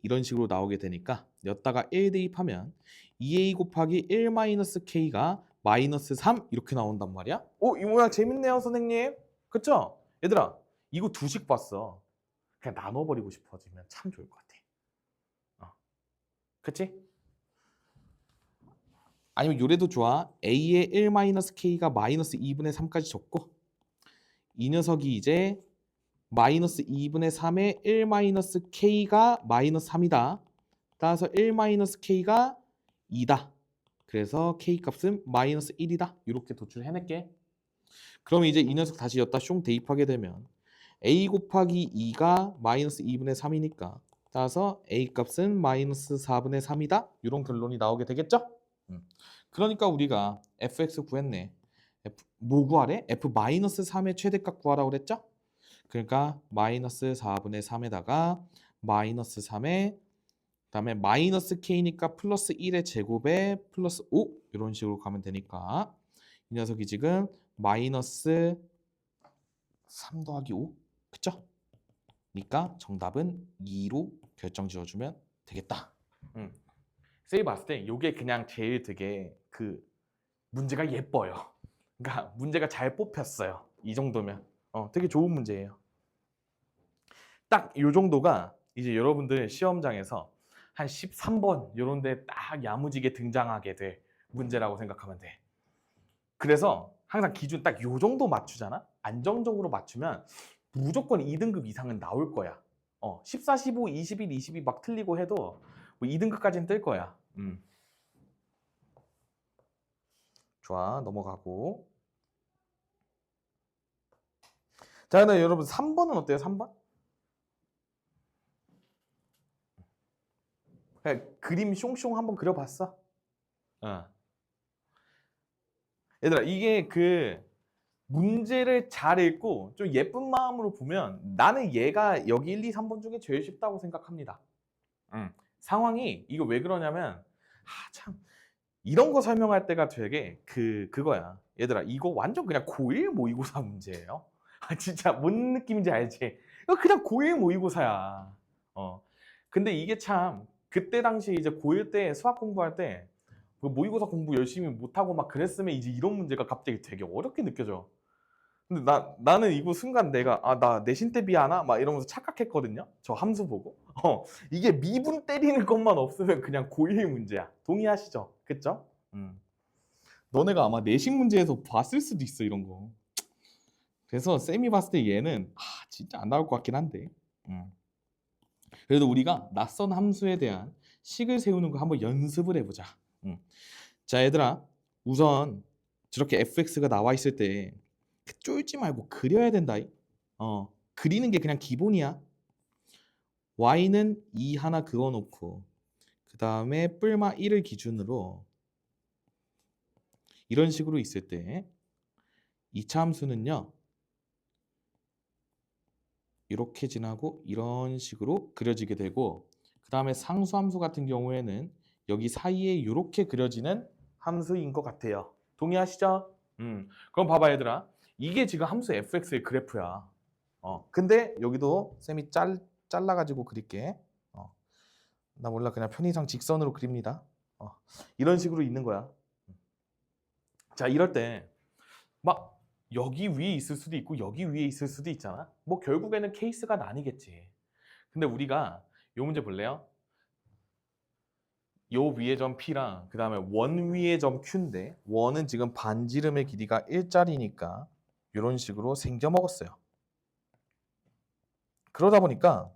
이런 식으로 나오게 되니까 여기다가 1 대입하면 2a 곱하기 1-k가 마이너스 3 이렇게 나온단 말이야. 이 모양 재밌네요 선생님. 그쵸? 얘들아 이거 두식 봤어. 그냥 나눠버리고 싶어지면 참 좋을 것 같아. 그치? 아니면 요래도 좋아. a의 1-k가 마이너스 2분의 3까지 적고 이 녀석이 이제 마이너스 2분의 3의 1-k가 마이너스 3이다. 따라서 1-k가 2다. 그래서 k 값은 마이너스 1이다. 이렇게 도출해낼게. 그럼 이제 이 녀석 다시 여기다 숑 대입하게 되면 a 곱하기 2가 마이너스 2분의 3이니까 따라서 a 값은 마이너스 4분의 3이다. 이런 결론이 나오게 되겠죠? 그러니까 우리가 fx 구했네. 뭐 구하래? f-3의 최대값 구하라고 그랬죠? 그러니까 마이너스 4분의 3에다가 마이너스 3에 그다음에 마이너스 k니까 플러스 1의 제곱에 플러스 5 이런 식으로 가면 되니까 이 녀석이 지금 마이너스 3 더하기 5 그쵸? 그러니까 정답은 2로 결정 지어주면 되겠다. 쌤이 봤을 때 이게 그냥 제일 되게 그 문제가 예뻐요. 그러니까 문제가 잘 뽑혔어요. 이 정도면 되게 좋은 문제예요. 딱 이 정도가 이제 여러분들 시험장에서 한 13번 이런 데 딱 야무지게 등장하게 될 문제라고 생각하면 돼. 그래서 항상 기준 딱 요 정도 맞추잖아? 안정적으로 맞추면 무조건 2등급 이상은 나올 거야. 14, 15, 21, 22 막 틀리고 해도 뭐 2등급까지는 뜰 거야. 좋아, 넘어가고. 자, 그럼 여러분 3번은 어때요? 3번? 그냥 그림 숑숑 한번 그려봤어? 얘들아 이게 그 문제를 잘 읽고 좀 예쁜 마음으로 보면 나는 얘가 여기 1, 2, 3번 중에 제일 쉽다고 생각합니다. 상황이 이거 왜 그러냐면 참 이런 거 설명할 때가 되게 그거야. 얘들아 이거 완전 그냥 고1 모의고사 문제예요. 진짜 뭔 느낌인지 알지? 이거 그냥 고1 모의고사야. 근데 이게 참 그때 당시 이제 고1 때 수학 공부할 때 모의고사 공부 열심히 못하고 막 그랬으면 이제 이런 문제가 갑자기 되게 어렵게 느껴져. 근데 나는 이거 순간 내가 나 내신 대비하나? 막 이러면서 착각했거든요. 저 함수 보고. 이게 미분 때리는 것만 없으면 그냥 고1 문제야. 동의하시죠? 그쵸? 너네가 아마 내신 문제에서 봤을 수도 있어 이런 거. 그래서 쌤이 봤을 때 얘는 진짜 안 나올 것 같긴 한데. 그래도 우리가 낯선 함수에 대한 식을 세우는 거 한번 연습을 해보자. 자, 얘들아, 우선 저렇게 fx가 나와 있을 때 쫄지 말고 그려야 된다. 그리는 게 그냥 기본이야. y는 2 하나 그어놓고 그 다음에 뿔마 1을 기준으로 이런 식으로 있을 때 2차 함수는요 이렇게 지나고 이런 식으로 그려지게 되고, 그 다음에 상수함수 같은 경우에는 여기 사이에 이렇게 그려지는 함수인 것 같아요. 동의하시죠? 그럼 봐봐 얘들아, 이게 지금 함수 fx의 그래프야. 근데 여기도 쌤이 잘라가지고 그릴게. 나 몰라, 그냥 편의상 직선으로 그립니다. 이런 식으로 있는 거야. 자, 이럴 때 막 여기 위에 있을 수도 있고 여기 위에 있을 수도 있잖아. 뭐 결국에는 케이스가 나뉘겠지. 근데 우리가 요 문제 볼래요? 요 위의 점 P랑 그 다음에 원 위의 점 Q인데, 원은 지금 반지름의 길이가 1짜리니까 이런 식으로 생겨 먹었어요. 그러다 보니까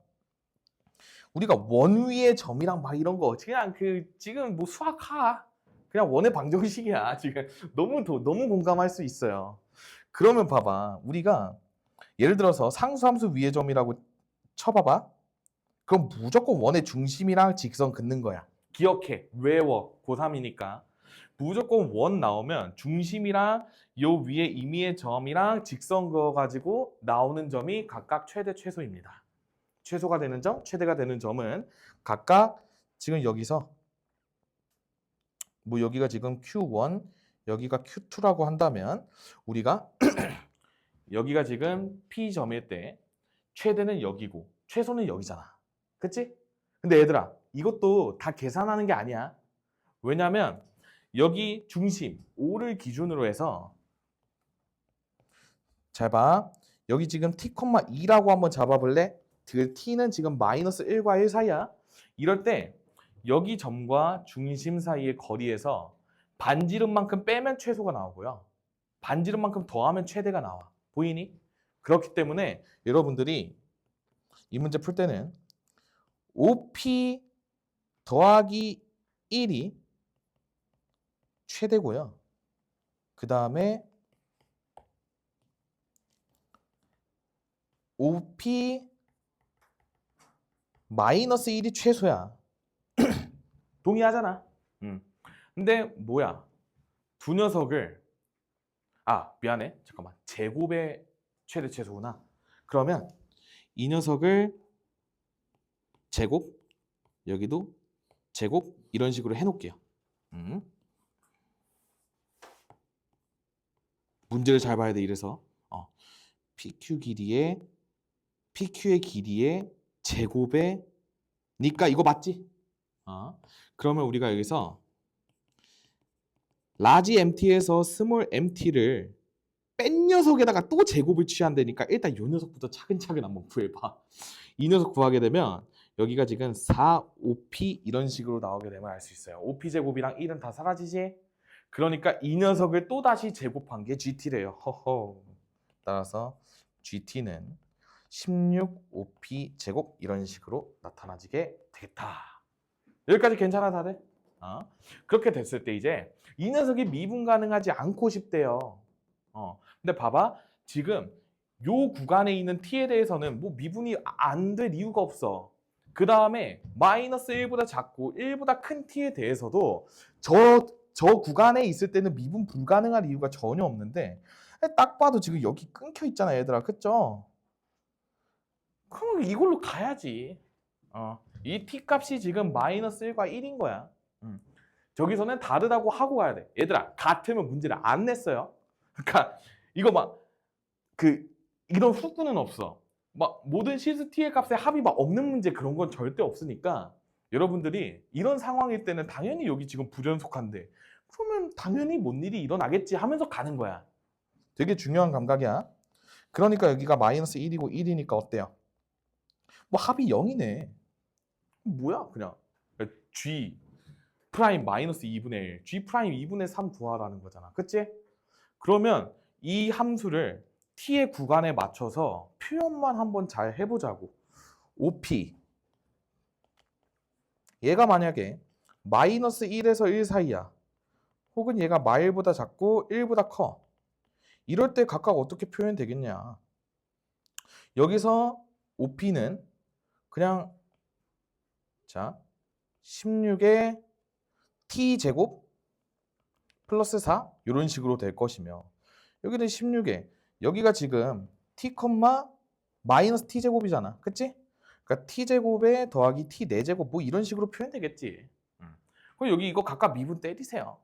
우리가 원 위의 점이랑 막 이런 거 그냥 지금 뭐 수학하 그냥 원의 방정식이야. 지금 너무 공감할 수 있어요. 그러면 봐봐, 우리가 예를 들어서 상수함수 위의 점이라고 쳐봐봐. 그럼 무조건 원의 중심이랑 직선 긋는 거야. 기억해, 외워, 고3이니까. 무조건 원 나오면 중심이랑 요 위에 임의의 점이랑 직선 그어가지고 나오는 점이 각각 최대 최소입니다. 최소가 되는 점, 최대가 되는 점은 각각 지금 여기서 뭐 여기가 지금 Q1, 여기가 Q2라고 한다면 우리가 여기가 지금 P점일 때 최대는 여기고 최소는 여기잖아. 그치? 근데 얘들아, 이것도 다 계산하는 게 아니야. 왜냐면 여기 중심 O를 기준으로 해서 잘 봐. 여기 지금 T,2라고 한번 잡아볼래? 그 T는 지금 마이너스 1과 1 사이야. 이럴 때 여기 점과 중심 사이의 거리에서 반지름만큼 빼면 최소가 나오고요. 반지름만큼 더하면 최대가 나와. 보이니? 그렇기 때문에 여러분들이 이 문제 풀 때는 OP 더하기 1이 최대고요. 그 다음에 OP 마이너스 1이 최소야. 동의하잖아. 근데 뭐야? 두 녀석을 미안해. 잠깐만. 제곱의 최대 최소구나. 그러면 이 녀석을 제곱, 여기도 제곱 이런 식으로 해놓을게요. 문제를 잘 봐야 돼. 이래서 PQ의 길이의 제곱에 니까 이거 맞지? 그러면 우리가 여기서 라지 MT에서 스몰 MT를 뺀 녀석에다가 또 제곱을 취한다니까 일단 이 녀석부터 차근차근 한번 구해봐. 이 녀석 구하게 되면 여기가 지금 4OP 이런 식으로 나오게 되면 알 수 있어요. OP 제곱이랑 1은 다 사라지지? 그러니까 이 녀석을 또 다시 제곱한 게 GT래요. 허허. 따라서 GT는 16OP 제곱 이런 식으로 나타나지게 되겠다. 여기까지 괜찮아 다들? 그렇게 됐을 때 이제 이 녀석이 미분 가능하지 않고 싶대요. 근데 봐봐, 지금 요 구간에 있는 t에 대해서는 뭐 미분이 안 될 이유가 없어. 그 다음에 마이너스 1보다 작고 1보다 큰 t에 대해서도 저 구간에 있을 때는 미분 불가능할 이유가 전혀 없는데, 딱 봐도 지금 여기 끊겨 있잖아 얘들아. 그쵸? 그럼 이걸로 가야지. 이 t 값이 지금 마이너스 1과 1인 거야. 저기서는 다르다고 하고 가야 돼. 얘들아, 같으면 문제를 안 냈어요. 그러니까 이거 막 이런 후구는 없어. 막 모든 시스 t의 값에 합이 막 없는 문제 그런 건 절대 없으니까 여러분들이 이런 상황일 때는 당연히 여기 지금 불연속한데 그러면 당연히 뭔 일이 일어나겠지 하면서 가는 거야. 되게 중요한 감각이야. 그러니까 여기가 마이너스 1이고 1이니까 어때요? 뭐 합이 0이네. 뭐야 그냥 G 프라임 마이너스 2분의 1, G 프라임 2분의 3 구하라는 거잖아. 그치? 그러면 이 함수를 t의 구간에 맞춰서 표현만 한번 잘 해보자고. OP 얘가 만약에 마이너스 1에서 1 사이야. 혹은 얘가 마일보다 작고 1보다 커. 이럴 때 각각 어떻게 표현되겠냐. 여기서 OP는 그냥 자 16의 t제곱 플러스 4 이런 식으로 될 것이며 여기는 16에 여기가 지금 t, 마이너스 t제곱이잖아. 그치? 그러니까 t제곱에 더하기 t 4제곱 뭐 이런 식으로 표현되겠지. 그럼 여기 이거 각각 미분 때리세요.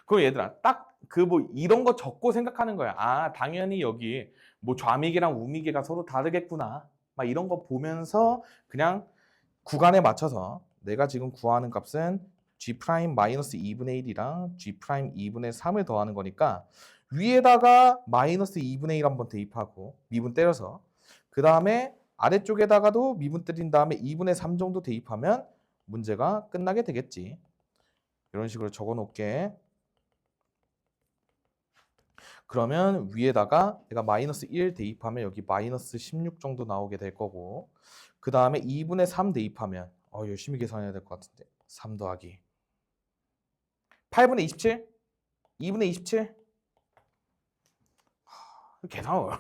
그럼 얘들아 딱 그 뭐 이런 거 적고 생각하는 거야. 아 당연히 여기 뭐 좌미계랑 우미계가 서로 다르겠구나. 막 이런 거 보면서 그냥 구간에 맞춰서 내가 지금 구하는 값은 G 프라임 마이너스 2분의 1이랑 G 프라임 2분의 3을 더하는 거니까 위에다가 마이너스 2분의 1 한번 대입하고 미분 때려서 그 다음에 아래쪽에다가도 미분 때린 다음에 2분의 3 정도 대입하면 문제가 끝나게 되겠지. 이런 식으로 적어 놓을게. 그러면 위에다가 내가 마이너스 1 대입하면 여기 마이너스 16 정도 나오게 될 거고 그 다음에 2분의 3 대입하면 열심히 계산해야 될 것 같은데 3 더하기 8분의 27? 2분의 27? 계산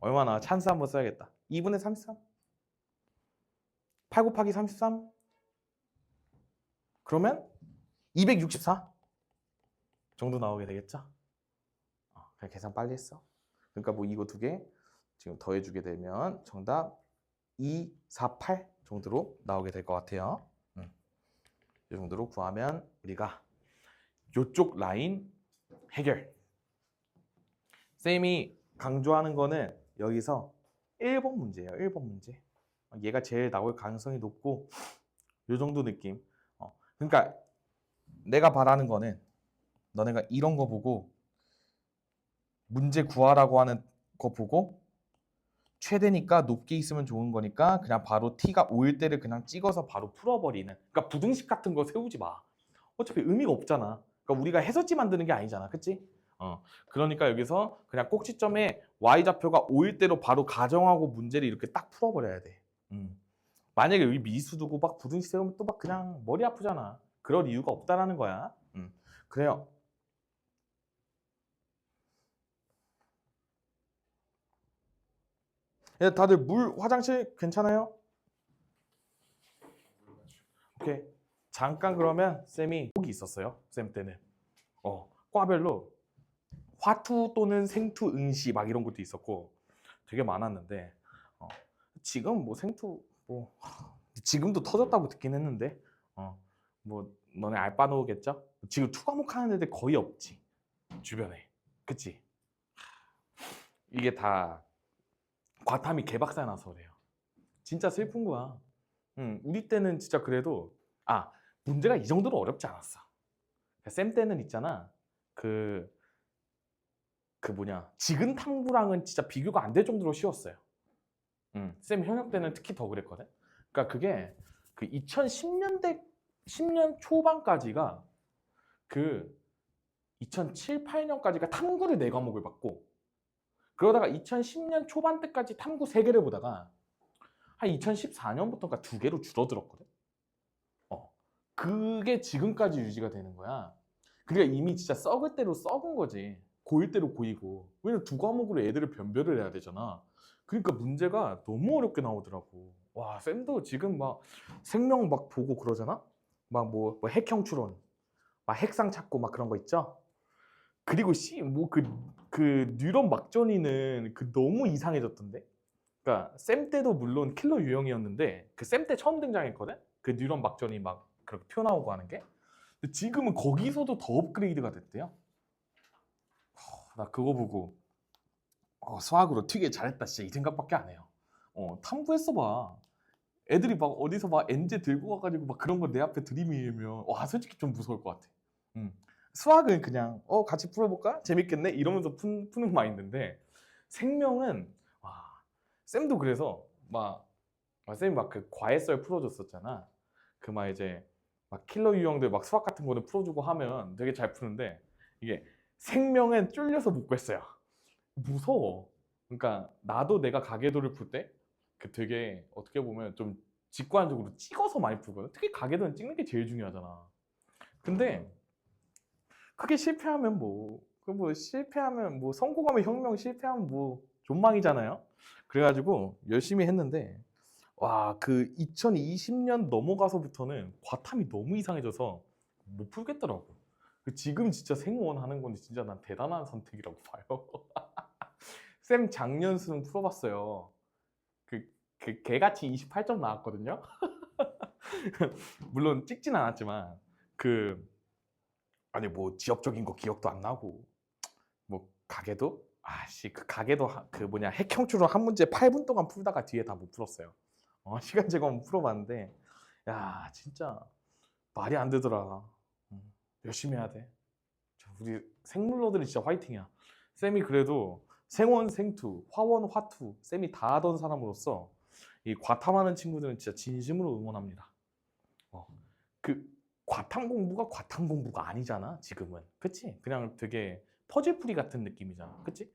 얼마나 찬스 한번 써야겠다. 2분의 33? 8 곱하기 33? 그러면 264 정도 나오게 되겠죠? 그냥 계산 빨리 했어. 그러니까 뭐 이거 두 개 지금 더해주게 되면 정답 248 정도로 나오게 될 것 같아요. 이 정도로 구하면 우리가 이쪽 라인 해결. 쌤이 강조하는 거는 여기서 1번 문제예요. 1번 문제. 얘가 제일 나올 가능성이 높고 이 정도 느낌. 그러니까 내가 바라는 거는 너네가 이런 거 보고 문제 구하라고 하는 거 보고 최대니까 높게 있으면 좋은 거니까 그냥 바로 t가 5일 때를 그냥 찍어서 바로 풀어버리는. 그러니까 부등식 같은 거 세우지 마. 어차피 의미가 없잖아. 그러니까 우리가 해서지 만드는 게 아니잖아. 그치? 그러니까 여기서 그냥 꼭지점에 y좌표가 5일 때로 바로 가정하고 문제를 이렇게 딱 풀어버려야 돼. 만약에 여기 미수 두고 막 부등식 세우면 또 막 그냥 머리 아프잖아. 그럴 이유가 없다라는 거야. 그래요. 다들 물 화장실 괜찮아요? 오케이. 잠깐 그러면 쌤이 곡이 있었어요. 쌤 때는. 과별로 화투 또는 생투 응시 막 이런 것도 있었고 되게 많았는데 지금 뭐 생투 뭐 지금도 터졌다고 듣긴 했는데 뭐 너네 알바 놓으겠죠? 지금 투 과목 하는 애들 거의 없지 주변에. 그치? 이게 다 과탐이 개박살 나서 그래요. 진짜 슬픈 거야. 우리 때는 진짜 그래도 문제가 이 정도로 어렵지 않았어. 쌤 때는 있잖아. 그 뭐냐 지근 탐구랑은 진짜 비교가 안 될 정도로 쉬웠어요. 쌤 현역 때는 특히 더 그랬거든. 그러니까 그게 그 2010년대 10년 초반까지가 그 2007, 8년까지가 탐구를 4과목을 받고 그러다가 2010년 초반 때까지 탐구 3개를 보다가 한 2014년부터가 2개로 줄어들었거든. 그게 지금까지 유지가 되는 거야. 그러니까 이미 진짜 썩을 대로 썩은 거지. 고일 대로 고이고. 왜냐면 2과목으로 애들을 변별을 해야 되잖아. 그러니까 문제가 너무 어렵게 나오더라고. 와, 쌤도 지금 막 생명 막 보고 그러잖아? 막 뭐 핵형 추론, 막 핵상 찾고 막 그런 거 있죠? 그리고 그 뉴런 막전이는 그 너무 이상해졌던데? 그러니까 쌤 때도 물론 킬러 유형이었는데 그 쌤 때 처음 등장했거든? 그 뉴런 막전이 막 그렇게 튀어나오고 하는 게. 근데 지금은 거기서도 더 업그레이드가 됐대요. 나 그거 보고 수학으로 되게 잘했다 진짜 이 생각밖에 안 해요. 탐구했어 봐. 애들이 막 어디서 막 엔제 들고 와가지고 막 그런 거 내 앞에 들이밀면 와 솔직히 좀 무서울 것 같아. 수학은 그냥 같이 풀어볼까? 재밌겠네? 이러면서 푸는 마인드인데 생명은 쌤도 그래서 쌤이 막 그 과외썰 풀어줬었잖아. 그 막 이제 막 킬러 유형들 막 수학 같은 거는 풀어주고 하면 되게 잘 푸는데 이게 생명엔 쫄려서 못 구했어요. 무서워. 그러니까 나도 내가 가계도를 풀 때 그 되게 어떻게 보면 좀 직관적으로 찍어서 많이 풀거든. 특히 가계도는 찍는 게 제일 중요하잖아. 근데 그게 실패하면 뭐 실패하면 뭐 성공하면 혁명, 실패하면 뭐 존망이잖아요. 그래가지고 열심히 했는데 와, 그 2020년 넘어가서부터는 과탐이 너무 이상해져서 못 풀겠더라고. 지금 진짜 생원 하는 건 진짜 난 대단한 선택이라고 봐요. 쌤 작년 수능 풀어봤어요. 그 개같이 28점 나왔거든요. 물론 찍진 않았지만 그 아니 뭐 지역적인 거 기억도 안 나고 뭐 가계도 아씨 그 가계도 그 뭐냐 핵형추로 한 문제 8분 동안 풀다가 뒤에 다 못 풀었어요. 시간 제공 풀어봤는데 야 진짜 말이 안 되더라. 열심히 해야 돼. 우리 생물러들이 진짜 화이팅이야. 쌤이 그래도 생원 생투 화원 화투 쌤이 다 하던 사람으로서 이 과탐하는 친구들은 진짜 진심으로 응원합니다. 그 과탐 공부가 아니잖아 지금은. 그치? 그냥 되게 퍼즐풀이 같은 느낌이잖아. 그치?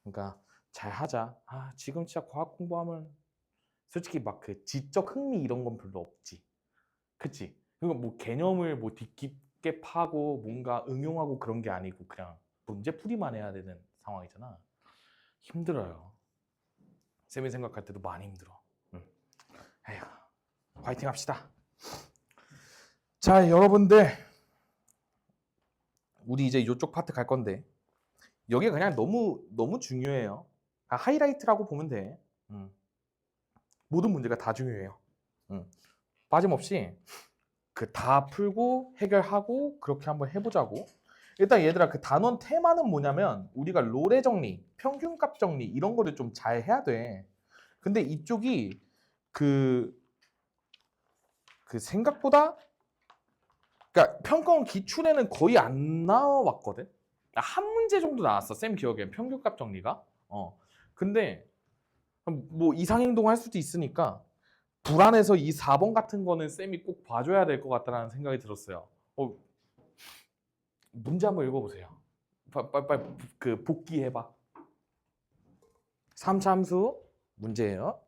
그러니까 잘 하자. 지금 진짜 과학 공부하면 솔직히 막 그 지적 흥미 이런 건 별로 없지. 그치? 그리고 뭐 개념을 뭐 깊게 파고 뭔가 응용하고 그런 게 아니고 그냥 문제풀이만 해야 되는 상황이잖아. 힘들어요. 쌤이 생각할 때도 많이 힘들어. 에휴, 화이팅 합시다. 자, 여러분들 우리 이제 이쪽 파트 갈 건데 여기 그냥 너무 중요해요. 하이라이트라고 보면 돼. 모든 문제가 다 중요해요. 빠짐없이 그 다 풀고 해결하고 그렇게 한번 해보자고. 일단 얘들아 그 단원 테마는 뭐냐면 우리가 로레 정리, 평균값 정리 이런 거를 좀 잘 해야 돼. 근데 이쪽이 그 생각보다 그러니까 평가원 기출에는 거의 안 나왔거든. 한 문제 정도 나왔어. 쌤 기억엔 평균값 정리가. 근데 뭐 이상행동 할 수도 있으니까 불안해서 이 4번 같은 거는 쌤이 꼭 봐줘야 될 것 같다는 생각이 들었어요. 문제 한번 읽어보세요. 빨리 그 복기해봐. 3차 함수 문제예요.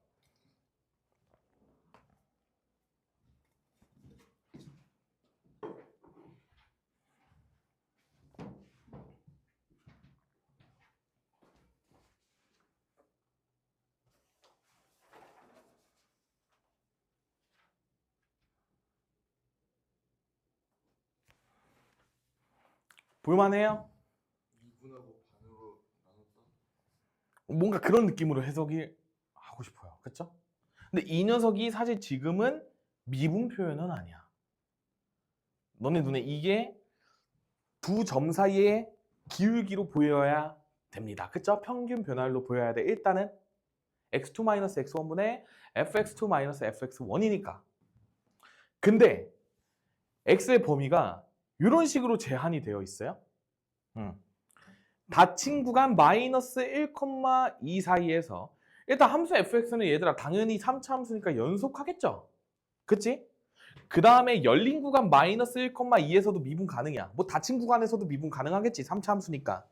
볼만해요? 2분하고 반으로 나눴다. 뭔가 그런 느낌으로 해석이 하고 싶어요. 그쵸? 근데 이 녀석이 사실 지금은 미분 표현은 아니야. 너네 눈에 이게 두 점 사이의 기울기로 보여야 됩니다. 그쵸? 평균 변화율로 보여야 돼. 일단은 x2-x1분의 fx2-fx1이니까. 근데 x의 범위가 이런 식으로 제한이 되어 있어요. 닫힌 구간 마이너스 1,2 사이에서 일단 함수 fx는 얘들아 당연히 3차 함수니까 연속하겠죠? 그치? 그 다음에 열린 구간 마이너스 1,2에서도 미분 가능이야. 뭐 닫힌 구간에서도 미분 가능하겠지. 3차 함수니까.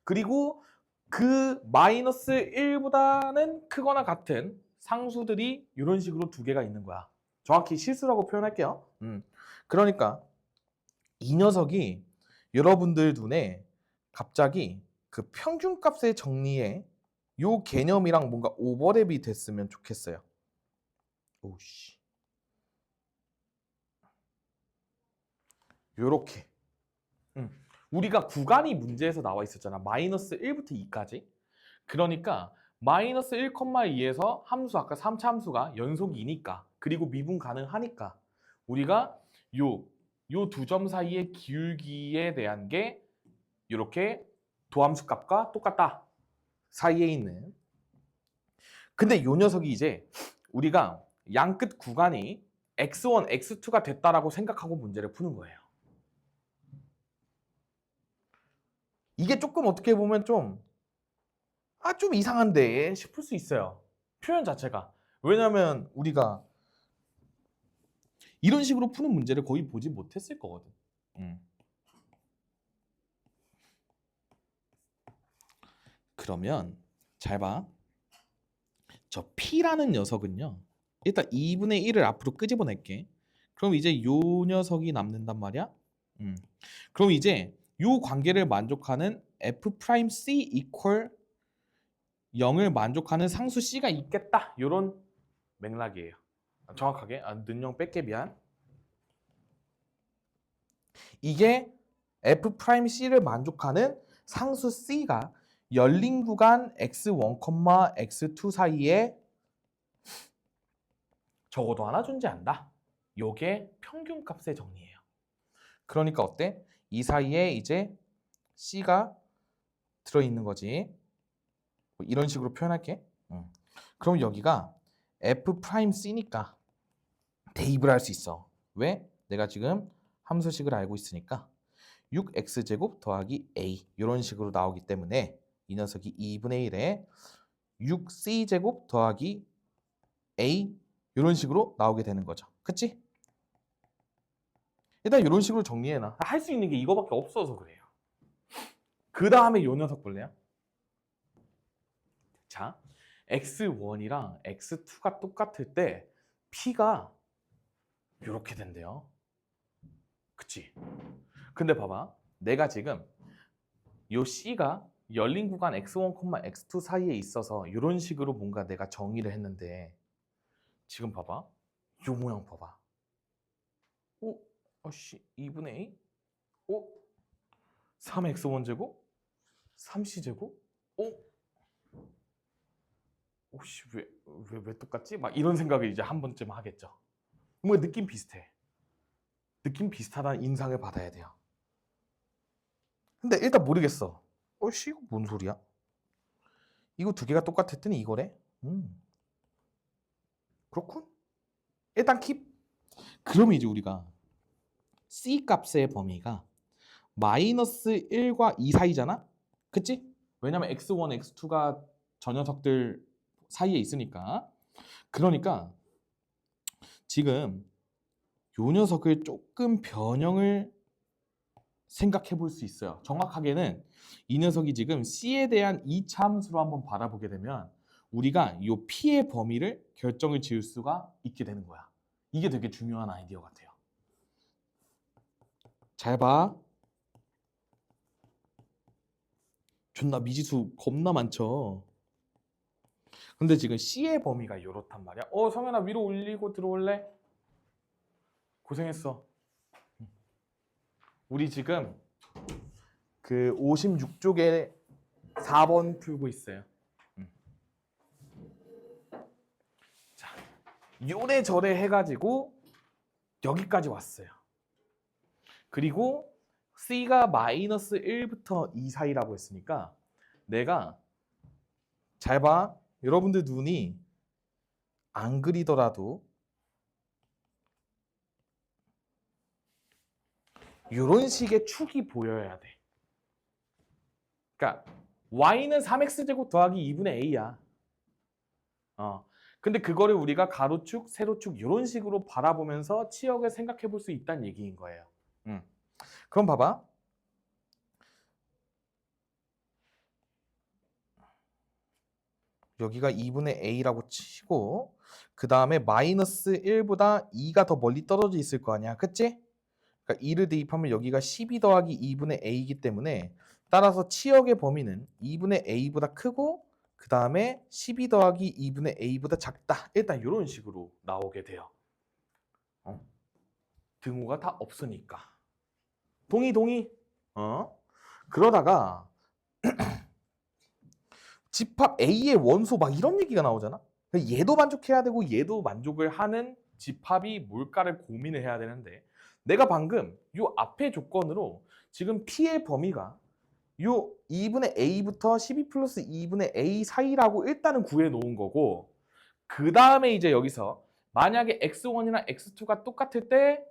그리고 그 마이너스 1보다는 크거나 같은 상수들이 이런 식으로 두 개가 있는 거야. 정확히 실수라고 표현할게요. 그러니까 이 녀석이 여러분들 눈에 갑자기 그 평균값의 정리에 요 개념이랑 뭔가 오버랩이 됐으면 좋겠어요. 오씨. 요렇게. 우리가 구간이 문제에서 나와 있었잖아. 마이너스 1부터 2까지. 그러니까 마이너스 1,2에서 함수 아까 3차 함수가 연속이니까 그리고 미분 가능하니까 우리가 요 두 점 사이의 기울기에 대한 게 이렇게 도함수 값과 똑같다. 사이에 있는. 근데 요 녀석이 이제 우리가 양끝 구간이 x1, x2가 됐다라고 생각하고 문제를 푸는 거예요. 이게 조금 어떻게 보면 좀 이상한데 싶을 수 있어요. 표현 자체가. 왜냐면 우리가 이런 식으로 푸는 문제를 거의 보지 못했을 거거든. 그러면 잘 봐. 저 P라는 녀석은요. 일단 2분의 1을 앞으로 끄집어낼게. 그럼 이제 요 녀석이 남는단 말이야. 그럼 이제 요 관계를 만족하는 F'C equal 0을 만족하는 상수 C가 있겠다. 요런 맥락이에요. 정확하게 는영 뺄게 미안. 이게 F'C를 만족하는 상수 C가 열린 구간 x1, x2 사이에 적어도 하나 존재한다. 요게 평균값의 정리예요. 그러니까 어때? 이 사이에 이제 C가 들어있는 거지. 이런 식으로 표현할게. 그럼 여기가 F'C니까 대입을 할 수 있어. 왜? 내가 지금 함수식을 알고 있으니까 6x제곱 더하기 a 이런 식으로 나오기 때문에 이 녀석이 2분의 1에 6c제곱 더하기 a 이런 식으로 나오게 되는 거죠. 그치? 일단 이런 식으로 정리해놔. 할 수 있는 게 이거밖에 없어서 그래요. 그 다음에 요 녀석 볼래요? 자, x1이랑 x2가 똑같을 때 p가 이렇게 된대요. 그치? 근데 봐봐. 내가 지금 요 C가 열린 구간 x1, x2 사이에 있어서 이런 식으로 뭔가 내가 정의를 했는데 지금 봐봐. 요 모양 봐봐. 오, 아씨 2분의 2? 오, 3x1제곱? 3c제곱? 오, 오씨 왜 똑같지? 막 이런 생각을 이제 한 번쯤 하겠죠. 뭔가 느낌 비슷해. 느낌 비슷하다는 인상을 받아야 돼요. 근데 일단 모르겠어. 씨 이거 뭔 소리야? 이거 두 개가 똑같았더니 이거래? 그렇군. 일단 킵. 그럼 이제 우리가 C 값의 범위가 마이너스 1과 2 사이잖아? 그치? 왜냐면 x1, x2가 저 녀석들 사이에 있으니까. 그러니까 지금 요 녀석을 조금 변형을 생각해 볼 수 있어요. 정확하게는 이 녀석이 지금 C에 대한 2차 함수로 한번 바라보게 되면 우리가 이 P의 범위를 결정을 지을 수가 있게 되는 거야. 이게 되게 중요한 아이디어 같아요. 잘 봐. 존나 미지수 겁나 많죠. 근데 지금 C의 범위가 이렇단 말이야. 성현아 위로 올리고 들어올래? 고생했어. 우리 지금 그 56쪽에 4번 풀고 있어요. 자, 요래저래 해가지고 여기까지 왔어요. 그리고 C가 마이너스 1부터 2 사이라고 했으니까 내가 잘 봐. 여러분들 눈이 안 그리더라도 이런 식의 축이 보여야 돼. 그러니까 y는 3x제곱 더하기 2분의 a야. 근데 그거를 우리가 가로축, 세로축 이런 식으로 바라보면서 치역을 생각해 볼 수 있다는 얘기인 거예요. 그럼 봐봐. 여기가 2분의 a라고 치고 그 다음에 마이너스 1보다 2가 더 멀리 떨어져 있을 거 아니야. 그치? 그러니까 2를 대입하면 여기가 12 더하기 2분의 a이기 때문에 따라서 치역의 범위는 2분의 a보다 크고 그 다음에 12 더하기 2분의 a보다 작다. 일단 이런 식으로 나오게 돼요. 등호가 다 없으니까. 동의. 그러다가 집합 A의 원소 막 이런 얘기가 나오잖아. 얘도 만족해야 되고 얘도 만족을 하는 집합이 뭘까를 고민을 해야 되는데 내가 방금 요 앞에 조건으로 지금 P의 범위가 요 2분의 A부터 12 플러스 2분의 A 사이라고 일단은 구해 놓은 거고 그 다음에 이제 여기서 만약에 x1이나 x2가 똑같을 때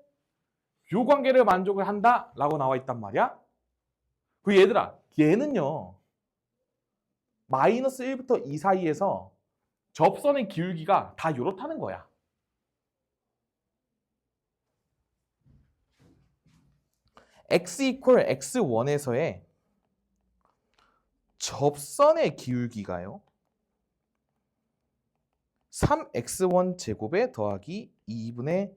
요 관계를 만족을 한다 라고 나와 있단 말이야. 그 얘들아 얘는요 마이너스 1부터 2 사이에서 접선의 기울기가 다 요렇다는 거야. x 이퀄 x1에서의 접선의 기울기가요. 3x1 제곱에 더하기 2분의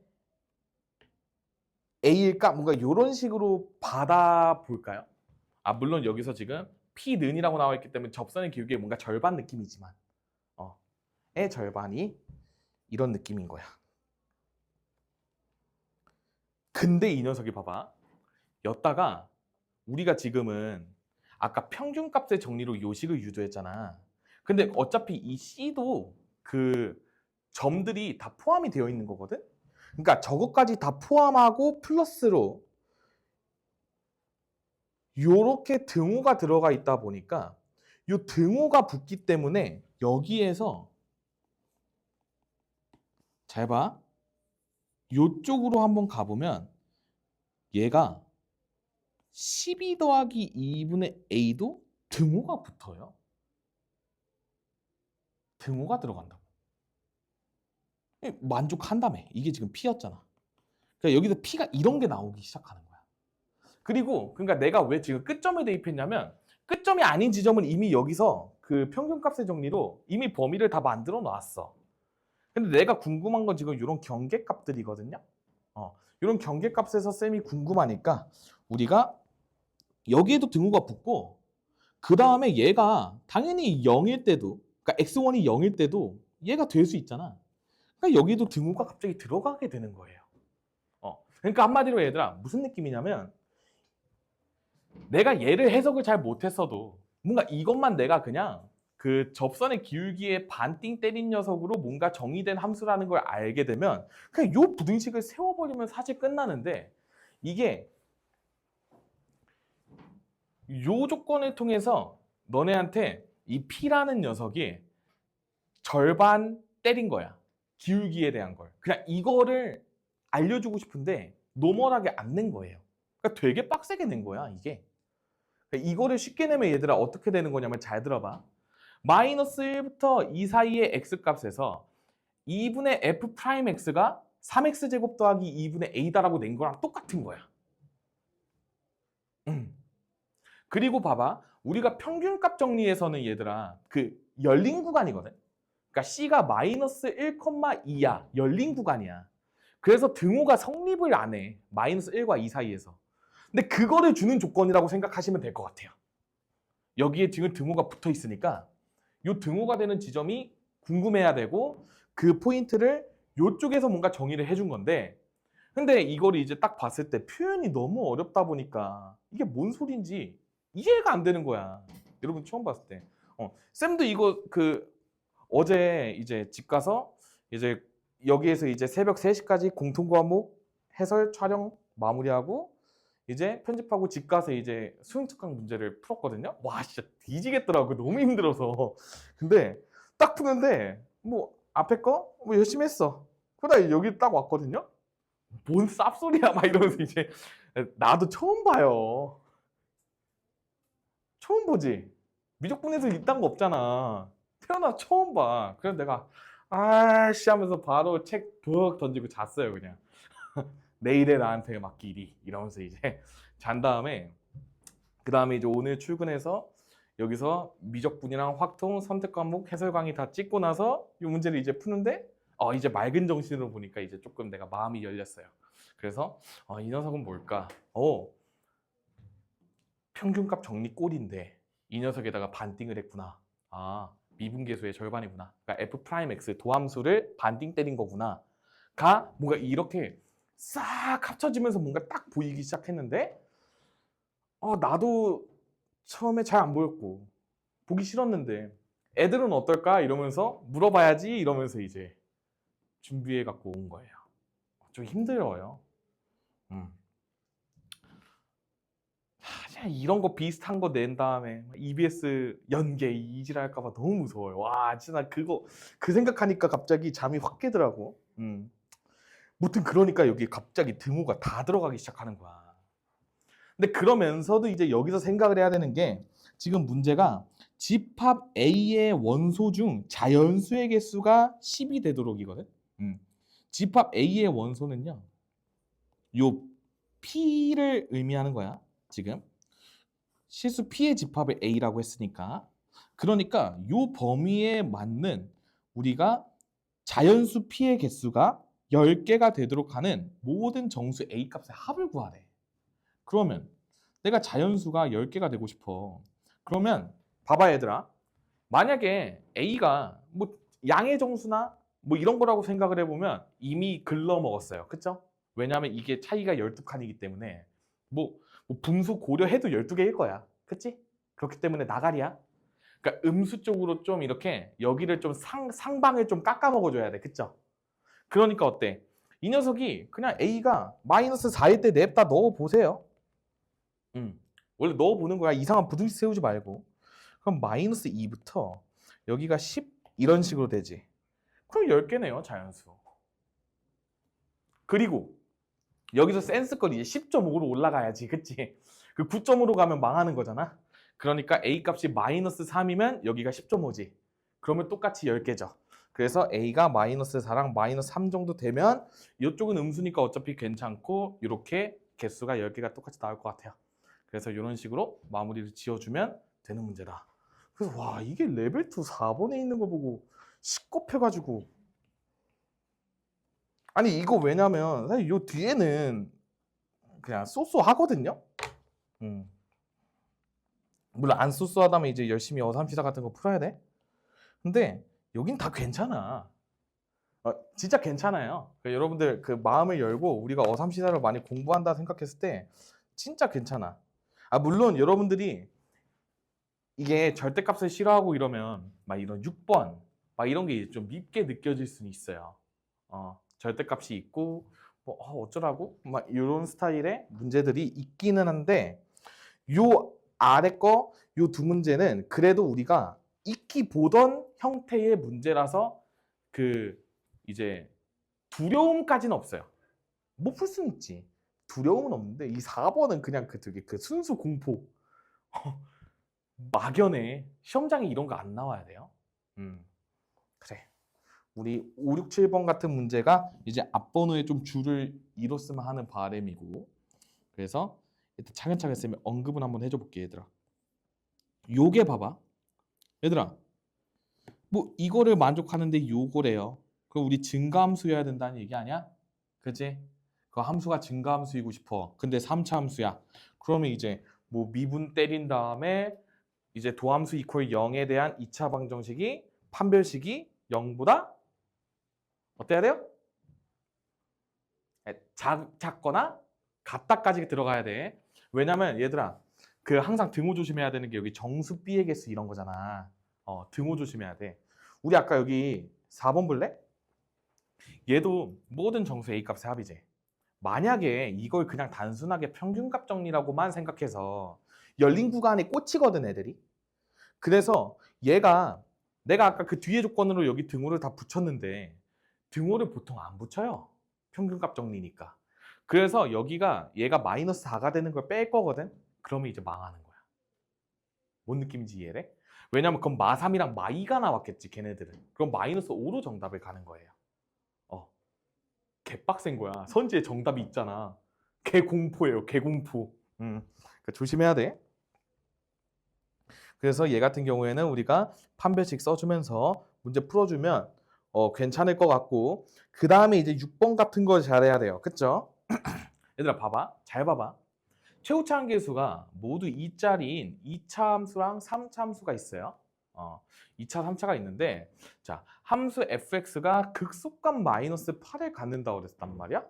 a일까? 뭔가 이런 식으로 받아볼까요? 물론 여기서 지금 p는이라고 나와 있기 때문에 접선의 기울기의 뭔가 절반 느낌이지만 의 절반이 이런 느낌인 거야. 근데 이 녀석이 봐봐. 였다가 우리가 지금은 아까 평균값의 정리로 요식을 유도했잖아. 근데 어차피 이 C도 그 점들이 다 포함이 되어 있는 거거든? 그러니까 저것까지 다 포함하고 플러스로 요렇게 등호가 들어가 있다 보니까 요 등호가 붙기 때문에 여기에서 잘 봐. 요쪽으로 한번 가보면 얘가 12 더하기 2분의 a도 등호가 붙어요. 등호가 들어간다고. 만족한다며. 이게 지금 p였잖아. 그러니까 여기서 p가 이런 게 나오기 시작하는 거야. 그리고 그러니까 내가 왜 지금 끝점에 대입했냐면 끝점이 아닌 지점은 이미 여기서 그 평균값의 정리로 이미 범위를 다 만들어 놨어. 근데 내가 궁금한 건 지금 이런 경계값들이거든요. 이런 경계값에서 쌤이 궁금하니까 우리가 여기에도 등호가 붙고 그 다음에 얘가 당연히 0일 때도 그러니까 x1이 0일 때도 얘가 될 수 있잖아. 그러니까 여기도 등호가 갑자기 들어가게 되는 거예요. 그러니까 한마디로 얘들아 무슨 느낌이냐면 내가 얘를 해석을 잘 못했어도 뭔가 이것만 내가 그냥 그 접선의 기울기에 반띵 때린 녀석으로 뭔가 정의된 함수라는 걸 알게 되면 그냥 요 부등식을 세워버리면 사실 끝나는데 이게 요 조건을 통해서 너네한테 이 P라는 녀석이 절반 때린 거야. 기울기에 대한 걸. 그냥 이거를 알려주고 싶은데 노멀하게 안 낸 거예요. 그러니까 되게 빡세게 낸 거야 이게. 그러니까 이거를 쉽게 내면 얘들아 어떻게 되는 거냐면 잘 들어봐. 마이너스 1부터 2 사이의 x값에서 2분의 f 프라임 x가 3x 제곱 더하기 2분의 a다라고 낸 거랑 똑같은 거야. 그리고 봐봐. 우리가 평균값 정리에서는 얘들아 그 열린 구간이거든. 그러니까 C가 마이너스 1,2야. 열린 구간이야. 그래서 등호가 성립을 안 해. 마이너스 1과 2 사이에서. 근데 그거를 주는 조건이라고 생각하시면 될 것 같아요. 여기에 지금 등호가 붙어 있으니까 이 등호가 되는 지점이 궁금해야 되고 그 포인트를 이쪽에서 뭔가 정의를 해준 건데 근데 이거를 이제 딱 봤을 때 표현이 너무 어렵다 보니까 이게 뭔 소린지 이해가 안 되는 거야. 여러분 처음 봤을 때. 쌤도 이거 그 어제 이제 집 가서 이제 여기에서 이제 새벽 3시까지 공통 과목 해설 촬영 마무리하고 이제 편집하고 집 가서 이제 수능 특강 문제를 풀었거든요. 와 진짜 뒤지겠더라고. 너무 힘들어서. 근데 딱 푸는데 뭐 앞에 거 뭐 열심히 했어. 그러다 여기 딱 왔거든요. 뭔 쌉소리야 막 이러면서 이제 나도 처음 봐요. 처음 보지. 미적분에서 이딴 거 없잖아. 태어나 처음 봐. 그래서 내가 아씨 하면서 바로 책 푹 던지고 잤어요 그냥. 내일에 나한테 맡기리 이러면서 이제 잔 다음에 그 다음에 이제 오늘 출근해서 여기서 미적분이랑 확통 선택 과목 해설 강의 다 찍고 나서 이 문제를 이제 푸는데 이제 맑은 정신으로 보니까 이제 조금 내가 마음이 열렸어요. 그래서 이 녀석은 뭘까? 평균값 정리 꼴인데 이 녀석에다가 반띵을 했구나. 미분계수의 절반이구나. 그러니까 f 프라임 x 도함수를 반띵 때린 거구나. 가 뭔가 이렇게 싹 합쳐지면서 뭔가 딱 보이기 시작했는데 나도 처음에 잘 안 보였고 보기 싫었는데 애들은 어떨까 이러면서 물어봐야지 이러면서 이제 준비해 갖고 온 거예요. 좀 힘들어요. 이런 거 비슷한 거 낸 다음에 EBS 연계 이질할까 봐 너무 무서워요. 와 진짜 그 생각하니까 갑자기 잠이 확 깨더라고. 무튼 그러니까 여기 갑자기 등호가 다 들어가기 시작하는 거야. 근데 그러면서도 이제 여기서 생각을 해야 되는 게 지금 문제가 집합 A의 원소 중 자연수의 개수가 10이 되도록이거든. 집합 A의 원소는요. 요 P를 의미하는 거야. 지금 실수 P의 집합을 A라고 했으니까. 그러니까 요 범위에 맞는 우리가 자연수 P의 개수가 10개가 되도록 하는 모든 정수 A 값의 합을 구하래. 그러면 내가 자연수가 10개가 되고 싶어. 그러면 봐봐 얘들아. 만약에 A가 뭐 양의 정수나 뭐 이런 거라고 생각을 해보면 이미 글러 먹었어요. 그쵸? 왜냐하면 이게 차이가 12칸이기 때문에 뭐 분수 고려해도 12개일 거야. 그치? 그렇기 때문에 나가리야. 그러니까 음수 쪽으로 좀 이렇게 여기를 좀 상방을 좀 깎아 먹어줘야 돼. 그쵸? 그러니까 어때? 이 녀석이 그냥 A가 마이너스 4일 때 냅다 넣어보세요. 원래 넣어보는 거야. 이상한 부등식 세우지 말고. 그럼 마이너스 2부터 여기가 10 이런 식으로 되지. 그럼 10개네요. 자연수. 그리고 여기서 센스거리 10.5로 올라가야지. 그치? 그 9.5로 가면 망하는 거잖아. 그러니까 A 값이 마이너스 3이면 여기가 10.5지. 그러면 똑같이 10개죠. 그래서 A가 마이너스 4랑 마이너스 3 정도 되면 이쪽은 음수니까 어차피 괜찮고 이렇게 개수가 10개가 똑같이 나올 것 같아요. 그래서 이런 식으로 마무리를 지어주면 되는 문제다. 그래서 와 이게 레벨 2 4번에 있는 거 보고 식겁해가지고 아니 이거 왜냐면 사실 요 뒤에는 그냥 쏘쏘하거든요. 물론 안 쏘쏘하다면 이제 열심히 어삼시다 같은 거 풀어야 돼. 근데 여긴 다 괜찮아. 진짜 괜찮아요. 그러니까 여러분들 그 마음을 열고 우리가 어삼시다를 많이 공부한다 생각했을 때 진짜 괜찮아. 물론 여러분들이 이게 절대값을 싫어하고 이러면 막 이런 6번 막 이런 게 좀 밉게 느껴질 수는 있어요. 절대값이 있고 뭐 어쩌라고 막 이런 스타일의 문제들이 있기는 한데 요 아래 거 요 두 문제는 그래도 우리가 익히 보던 형태의 문제라서 그 이제 두려움까지는 없어요. 뭐 풀 수는 있지. 두려움은 없는데 이 4번은 그냥 그 되게 그 순수 공포. 막연해. 시험장에 이런 거 안 나와야 돼요. 그래. 우리 5, 6, 7번 같은 문제가 이제 앞번호에 좀 줄을 이뤘으면 하는 바람이고 그래서 일단 차근차근 쌤이 언급은 한번 해줘 볼게 얘들아. 요게 봐봐. 얘들아 뭐 이거를 만족하는데 요거래요. 그럼 우리 증가함수여야 된다는 얘기 아니야? 그치? 그 함수가 증가함수이고 싶어. 근데 3차 함수야. 그러면 이제 뭐 미분 때린 다음에 이제 도함수 이퀄 0에 대한 2차 방정식이 판별식이 0보다 어때야 돼요? 작거나 같다까지 들어가야 돼. 왜냐면 얘들아 그 항상 등호 조심해야 되는 게 여기 정수 B의 개수 이런 거잖아. 등호 조심해야 돼. 우리 아까 여기 4번 볼래? 얘도 모든 정수 A 값의 합이지. 만약에 이걸 그냥 단순하게 평균값 정리라고만 생각해서 열린 구간에 꽂히거든 애들이. 그래서 얘가 내가 아까 그 뒤에 조건으로 여기 등호를 다 붙였는데 등호를 보통 안 붙여요. 평균값 정리니까. 그래서 여기가 얘가 마이너스 4가 되는 걸 뺄 거거든. 그러면 이제 망하는 거야. 뭔 느낌인지 이해해? 왜냐면 그럼 마3이랑 마2가 나왔겠지 걔네들은. 그럼 마이너스 5로 정답을 가는 거예요. 개빡센 거야. 선지에 정답이 있잖아. 개공포예요. 개공포. 그러니까 조심해야 돼. 그래서 얘 같은 경우에는 우리가 판별식 써주면서 문제 풀어주면 괜찮을 것 같고 그 다음에 이제 6번 같은 거 잘해야 돼요. 그쵸? 얘들아 봐봐. 잘 봐봐. 최후차 함계수가 모두 2짜리인 2차 함수랑 3차 함수가 있어요. 2차, 3차가 있는데 자 함수 fx가 극속감 마이너스 8에 갖는다고 그랬단 말이야.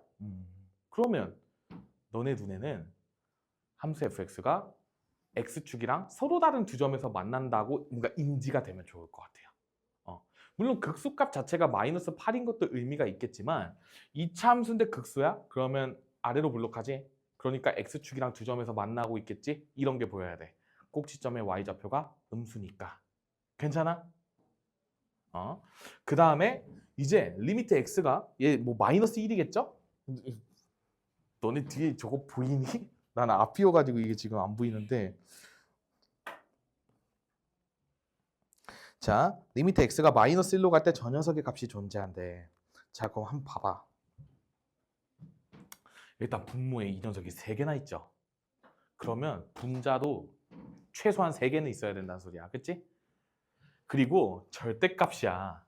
그러면 너네 눈에는 함수 fx가 x축이랑 서로 다른 두 점에서 만난다고 뭔가 인지가 되면 좋을 것 같아요. 물론 극수값 자체가 마이너스 8인 것도 의미가 있겠지만 2차 함수인데 극수야? 그러면 아래로 블록하지? 그러니까 x축이랑 두 점에서 만나고 있겠지? 이런 게 보여야 돼. 꼭지점의 y좌표가 음수니까. 괜찮아? 그 다음에 이제 리미트 x가 얘 뭐 마이너스 1이겠죠? 너네 뒤에 저거 보이니? 나는 앞이어가지고 이게 지금 안 보이는데 자, 리미트 x가 마이너스 1로 갈 때 저 녀석의 값이 존재한대. 자, 그럼 한번 봐봐. 일단 분모에 이 녀석이 3개나 있죠. 그러면 분자도 최소한 3개는 있어야 된다는 소리야. 그치? 그리고 절대값이야.